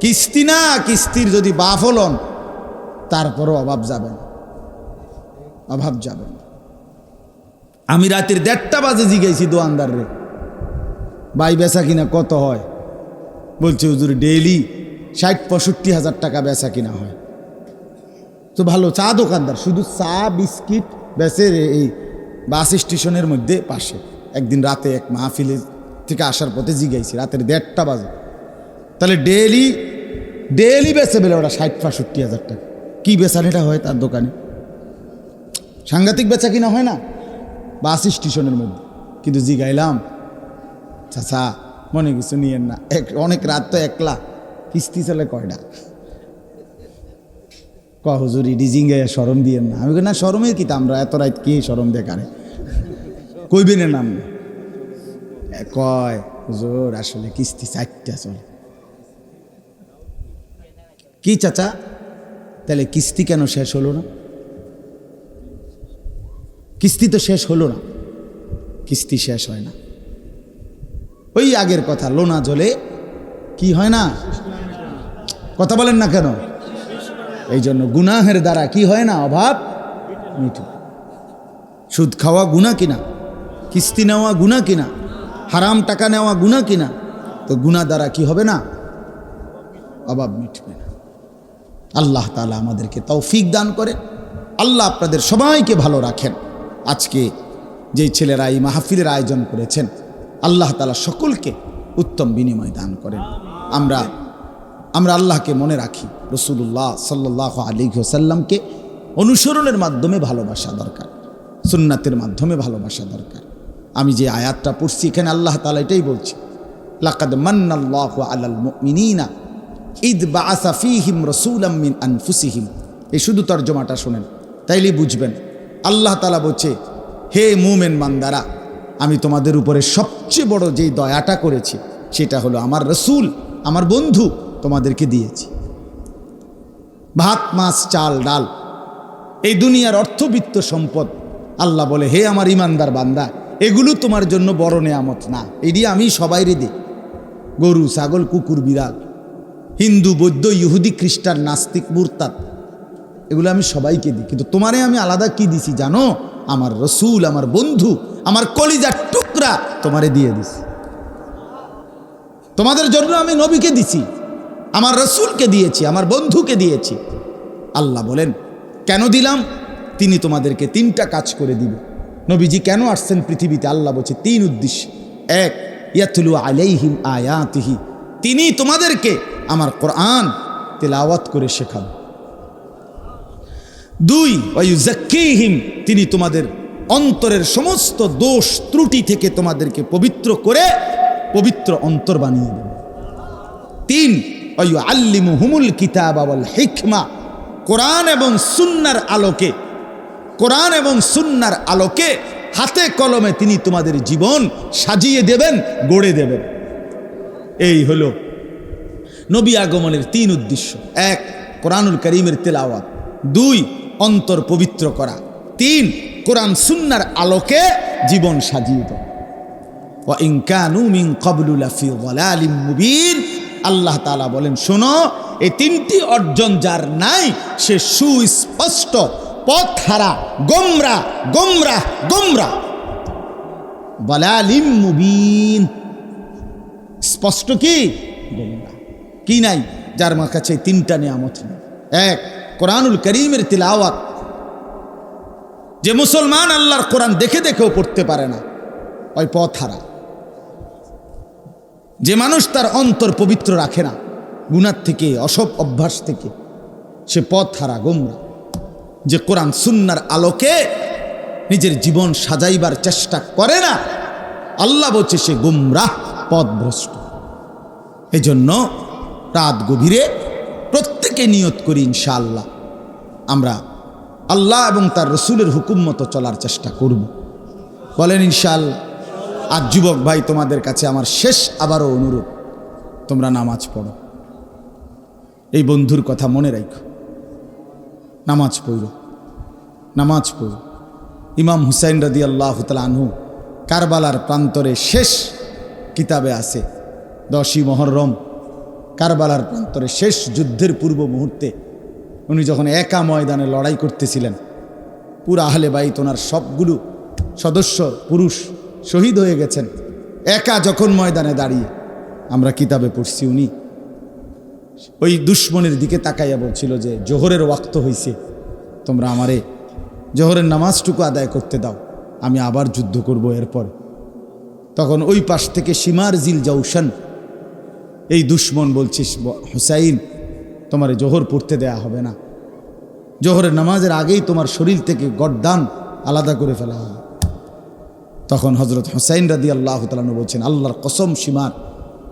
কিস্তি না, কিস্তির যদি বাপ হলন তারপরও অভাব যাবে না, অভাব যাবে না। আমি রাতের 1:30 বাজে জিগাইছি দোয়ানদার রে, ভাই বেচা কিনা কত হয়? বলছে হুজুর ডেইলি 60-65 হাজার টাকা বেচা কিনা হয়। তো ভালো চা দোকানদার, শুধু চা বিস্কিট বেচে এই বাস স্টেশনের মধ্যে পাশে। একদিন রাতে এক মাহফিলে থেকে আসার পথে জিগাইছি, রাতের 1:30 বাজে। তাহলে ডেইলি বেচে বেলে ওরা 60-65 হাজার টাকা। কি বেচানিটা হয় তার দোকানে? সাংঘাতিক বেচা কিনা হয় না বাস স্টেশনের মধ্যে। কিন্তু জিগাইলাম, চাচা মনে কিছু নিয়েন না, অনেক রাত তো, একলা কিস্তি চলে কয়টা? হুজুর ইডিজিং সরম দিয়েন না। আমি না সরমের কি, আমরা এত রাত কি সরম দেখারে কইবেন নাম কয় হুজুর আসলে কিস্তি 4টা চলে। কি চাচা, তাহলে কিস্তি কেন শেষ হলো না? কিস্তি তো শেষ হলো না, কিস্তি শেষ হয় না। ওই আগের কথা, লোনা জলে কি হয় না, কথা বলেন না কেন? এই জন্য গুনাহের দ্বারা কি হয় না, অভাব মিটে। সুদ খাওয়া গুনাহ কিনা, কিস্তি নেওয়া গুনাহ কিনা, হারাম টাকা নেওয়া গুনাহ কিনা? তো গুনাহ দ্বারা কি হবে না, অভাব মিটবে না। আল্লাহ তাআলা আমাদেরকে তৌফিক দান করেন। আল্লাহ আপনাদের সবাইকে ভালো রাখেন। আজকে যেই ছেলেরা এই মাহফিলের আয়োজন করেছেন, আল্লাহ তাআলা সকলকে উত্তম বিনিময় দান করেন। আমরা আল্লাহকে মনে রাখি, রাসূলুল্লাহ সাল্লাল্লাহু আলাইহি ওয়াসাল্লামকে অনুসরণের মাধ্যমে ভালোবাসা দরকার, সুন্নাতের মাধ্যমে ভালোবাসা দরকার। আমি যে আয়াতটা পড়ছি এখানে আল্লাহ তাআলা এটাই বলছে, লাকাদ মান্নাল্লাহু আলাল মুমিনিনা ইদ বাআসা ফীহিম রাসূলাম মিন আনফুসিহিম। এই শুধু তর্জমাটা শোনেন, তাইলেই বুঝবেন। আল্লাহ তাআলা বলছে, হে মুমিন বান্দারা, আমি তোমাদের উপরে সবচেয়ে বড় যেই দয়াটা করেছি সেটা হলো আমার রাসূল, আমার বন্ধু তোমাদেরকে দিয়েছি। ভাত মাছ চাল ডাল, এই দুনিয়ার অর্থবিত্ত সম্পদ, আল্লাহ বলে হে আমার ইমানদার বান্দা, এগুলো তোমার জন্য বড় নেয়ামত না, এটি আমি সবাইরে দিই। গরু ছাগল কুকুর বিড়াল, হিন্দু বৌদ্ধ ইহুদি খ্রিস্টান নাস্তিক মুরতাদ, এগুলো আমি সবাইকে দিই। কিন্তু তোমারে আমি আলাদা কি দিছি জানো? আমার রসুল, আমার বন্ধু, আমার কলিজার টুকরা তোমারে দিয়ে দিছি। তোমাদের জন্য আমি নবীকে দিছি, আমার রসুলকে দিয়েছি, আমার বন্ধুকে দিয়েছি। আল্লাহ বলেন কেন দিলাম? তিনি তোমাদেরকে 3টা কাজ করে দিবে। নবীজি কেন আসছেন পৃথিবীতে? আল্লাহ বলছে 3 উদ্দেশ্য। 1, ইয়াতলু আলাইহিম আয়াতিহি, তিনি তোমাদেরকে আমার কোরআন তেলাওয়াত করে শেখাবেন। 2, ওয়ায়ুযাক্কিহিম, তিনি তোমাদের অন্তরের সমস্ত দোষ ত্রুটি থেকে তোমাদেরকে পবিত্র করে পবিত্র অন্তর বানিয়ে দেবেন। 3, ওয়া ইউআল্লিমুহুমুল কিতাবা ওয়াল হিকমা, কোরআন এবং সুন্নাহর আলোকে, কোরআন এবং সুন্নাহর আলোকে হাতে কলমে তিনি তোমাদের জীবন সাজিয়ে দেবেন, গড়ে দেবেন। এই হলো নবী আগমনের 3 উদ্দেশ্য। 1, কোরআনুল কারীমের তেলাওয়াত। 2, অন্তর পবিত্র করা। 3, কোরআন সুন্নাহর আলোকে জীবন সাজিয়ে দেওয়া। ওয়া ইন কানু মিন ক্বাবলু লাফি যালালিম মুবিন, আল্লাহ তাআলা বলেন, শোনো, এই 3টি অর্জন যার নাই সে সুস্পষ্ট পথহারা, গোমরা গোমরা গোমরা। যালালিম মুবিন, স্পষ্ট কি গোমরা। কি নাই? যার মার কাছে 3টা নিয়ামত নেই। 1, কোরআনুল কারীমের তিলাওয়াত। যে মুসলমান আল্লাহর কোরআন দেখে দেখেও পড়তে পারে না, ওই পথহারা। যে মানুষ তার অন্তর পবিত্র রাখে না গুনাহ থেকে, অসৎ অভ্যাস থেকে, সে পথহারা, গোমরা। যে কোরআন সুন্নাহর আলোকে নিজের জীবন সাজাইবার চেষ্টা করে না, আল্লাহ বলছে সে গোমরাহ, পথভ্রষ্ট। এজন্য রাত গভীরে প্রত্যেকে নিয়ত করি, ইনশাআল্লাহ আমরা আল্লাহ এবং তার রসুলের হুকুম মতো চলার চেষ্টা করব। বলেন ইনশাআল্লাহ। আর যুবক ভাই, তোমাদের কাছে আমার শেষ আবারও অনুরোধ, তোমরা নামাজ পড়ো। এই বন্ধুর কথা মনে রাখো, নামাজ পড়ো, নামাজ পড়ো। ইমাম হুসাইন রাদিয়াল্লাহু তাআলা আনহু কারবালার প্রান্তরে শেষ কিতাবে আছে, 10ই মুহররম কারবালার প্রান্তরে শেষ যুদ্ধের পূর্ব মুহূর্তে উনি যখন একা ময়দানে লড়াই করতেছিলেন, পুরা আহলে বাইত ওনার সবগুলো সদস্য পুরুষ শহীদ হয়ে গেছেন, একা যখন ময়দানে দাঁড়িয়ে, আমরা কিতাবে পড়ছি, উনি ওই দুশ্মনের দিকে তাকাইয়া বলছিল যে জোহরের ওয়াক্ত হইছে, তোমরা আমারে জোহরের নামাজটুকু আদায় করতে দাও, আমি আবার যুদ্ধ করব এরপর। তখন ওই পাশ থেকে সিমার জিল জাউশান, এই দুশ্মন বলছিস, হুসাইন তোমারে জোহর পড়তে দেয়া হবে না, জোহরের নামাজের আগেই তোমার শরীর থেকে গর্দান আলাদা করে ফেলা হবে। তখন হজরত হুসাইন রাদিয়াল্লাহু তাআলা বলছেন, আল্লাহর কসম সিমার,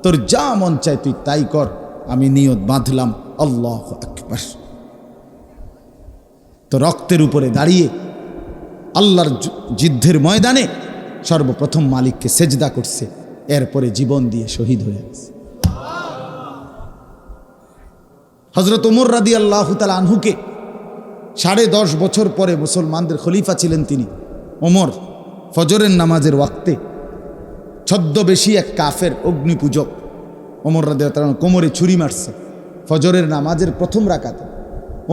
তোর যা মন চায় তুই তাই কর, আমি নিয়ত বাঁধলাম, আল্লাহু আকবার। তো রক্তের উপরে দাঁড়িয়ে আল্লাহর যুদ্ধের ময়দানে সর্বপ্রথম মালিককে সেজদা করছে, এরপরে জীবন দিয়ে শহীদ হয়ে গেছে। হযরত ওমর রাদিয়াল্লাহু তাআলা আনহুকে 10.5 বছর পরে মুসলমানদের খলিফা ছিলেন তিনি, ওমর, ফজরের নামাজের ওয়াক্তে ছদ্মবেশী এক কাফের অগ্নিপূজক ওমর রাদিয়াল্লাহু তাআলা কোমরে ছুরি মারছে ফজরের নামাজের প্রথম রাকাতে।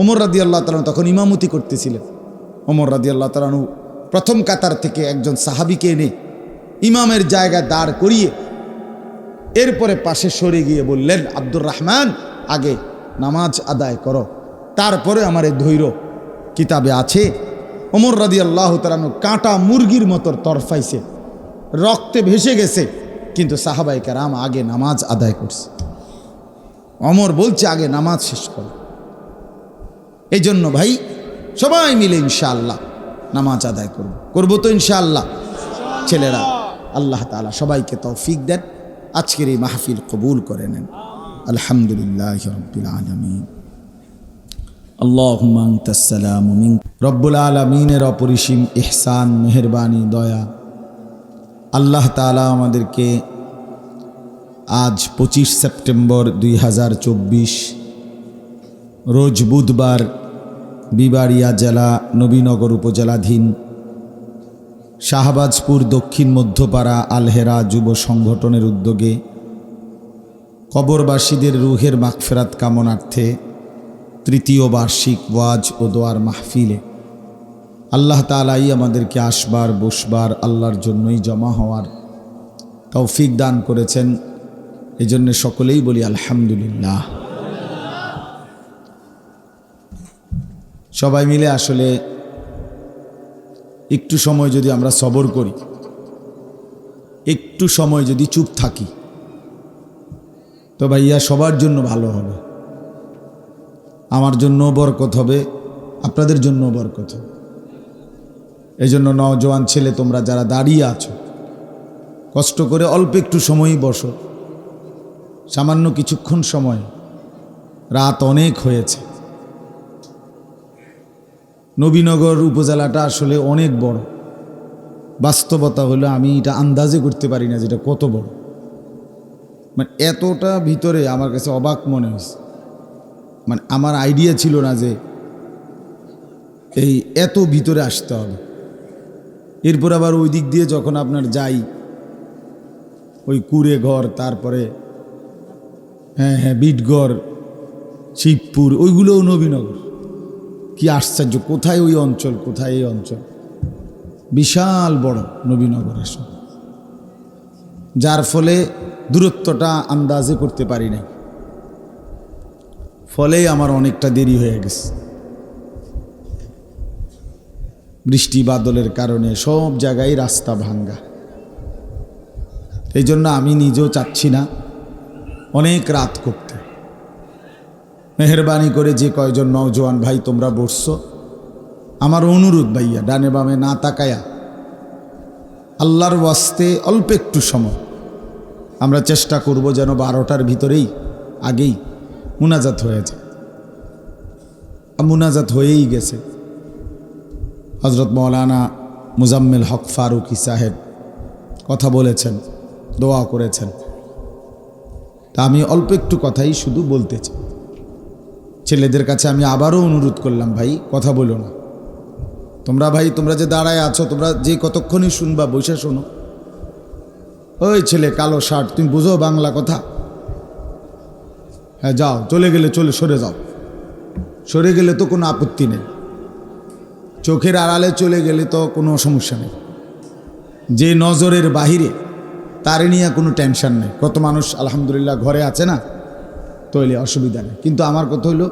ওমর রাদিয়াল্লাহু তাআলা তখন ইমামতি করতেছিলেন। ওমর রাদিয়াল্লাহু তাআলা প্রথম কাতার থেকে একজন সাহাবীকে এনে ইমামের জায়গায় দাঁড় করিয়ে এরপরে পাশে সরে গিয়ে বললেন, আব্দুর রহমান, আগে নামাজ আদায় করো, তারপরে আমার এই ধৈর্য। কিতাবে আছে ওমর রাদিয়াল্লাহু তাআলা কাঁটা মুরগির মতো তরফাইছে, রক্তে ভেসে গেছে, কিন্তু সাহাবায়ে কেরাম আগে নামাজ আদায় করছে। ওমর বলছে আগে নামাজ শেষ করো। এই জন্য ভাই সবাই মিলে ইনশাআল্লাহ নামাজ আদায় করবো তো ইনশাআল্লাহ। ছেলেরা, আল্লাহ তাআলা সবাইকে তৌফিক দেন, আজকের এই মাহফিল কবুল করে নেন। আলহামদুলিল্লাহি রাব্বিল আলামিন। আল্লাহুম্মা আনতাস সালামু মিন রব্বুল আলামিনের অপরিসীম ইহসান, মেহেরবানি, দয়া। আল্লাহ তাআলা আমাদেরকে আজ 25 সেপ্টেম্বর 2024 রোজ বুধবার বিবাড়িয়া জেলা নবীনগর উপজেলাধীন শাহবাজপুর দক্ষিণ মধ্যপাড়া আলহেরা যুব সংগঠনের উদ্যোগে কবরবাসীদের রুহের মাগফিরাত কামনার্থে 3য় বার্ষিক ওয়াজ ও দোয়ার মাহফিলে আল্লাহ তাআলাই আমাদেরকে আসবার, বসবার, আল্লাহর জন্যই জমা হওয়ার তৌফিক দান করেছেন। এজন্য সকলেই বলি আলহামদুলিল্লাহ। সবাই মিলে আসলে একটু সময় যদি আমরা সবর করি, একটু সময় যদি চুপ থাকি, তো ভাইয়া সবার জন্য ভালো হবে। আমার জন্য বরকত হবে, আপনাদের জন্য বরকত হবে। এই জন্য নওজোয়ান ছেলে তোমরা যারা দাঁড়িয়ে আছো, কষ্ট করে অল্প একটু সময়ই বসো, সামান্য কিছুক্ষণ সময় রাত অনেক হয়েছে। নবীনগর উপজেলাটা আসলে অনেক বড়। বাস্তবতা হলো আমি এটা আন্দাজে করতে পারি না যেটা কত বড়, মানে এতটা ভিতরে আমার কাছে অবাক মনে হয়েছে। মানে আমার আইডিয়া ছিল না যে এই এত ভিতরে আসতে হবে। এরপর আবার ওই দিক দিয়ে যখন আপনার যাই, ওই কুড়ে ঘর, তারপরে হ্যাঁ বিটগড়, শিবপুর, ওইগুলোও নবীনগর। কি আশ্চর্য, কোথায় ওই অঞ্চল, কোথায় এই অঞ্চল, বিশাল বড় নবীনগরের সব, যার ফলে দূরত্বটা আন্দাজে করতে পারি নাই, ফলে আমার অনেকটা দেরি হয়ে গেছে। বৃষ্টি বাদলের কারণে সব জায়গায় রাস্তা ভাঙ্গা। এই জন্য আমি নিজেও চাচ্ছি না অনেক রাত করতে। মেহরবানি করে যে কয়জন নওজোয়ান ভাই তোমরা বসছো, আমার অনুরোধ ভাইয়া, ডানে বামে না তাকায়া আল্লাহর ওয়াস্তে অল্প একটু সময় আমরা চেষ্টা করব যেন 12টার ভিতরেই আগেই মুনাজাত হয়ে যায়। মুনাজাত হয়েই গেছে। হজরত মৌলানা মুজাম্মেল হক ফারুকি সাহেব কথা বলেছেন, দোয়া করেছেন। তা আমি অল্প একটু কথাই শুধু বলতে চাই। ছেলেদের কাছে আমি আবারও অনুরোধ করলাম, ভাই কথা বলো না তোমরা, ভাই তোমরা যে দাঁড়ায় আছো, তোমরা যে কতক্ষণই শুনবা বসে শোনো। ওই ছেলে কালো শার্ট, তুমি বুঝো বাংলা কথা? হ্যাঁ যাও, চলে গেলে সরে যাও। সরে গেলে তো কোনো আপত্তি নেই, চোখের আড়ালে চলে গেলে তো কোনো সমস্যা নেই। যে নজরের বাহিরে তারে নিয়ে কোনো টেনশন নেই। কত মানুষ আলহামদুলিল্লাহ ঘরে আছে না, তৈলে অসুবিধা নেই। কিন্তু আমার কথা হইল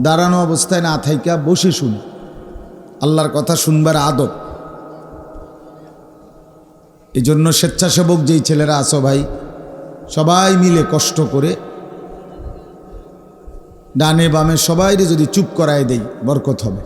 দাঁড়ানো অবস্থায় না থাইকা বসে শুনি, আল্লাহর কথা শুনবার আদব। এই জন্য স্বেচ্ছাসেবক যেই ছেলেরা আছো ভাই, সবাই মিলে কষ্ট করে ডানে বামে সবাইরে যদি চুপ করায় দেই বরকত হবে।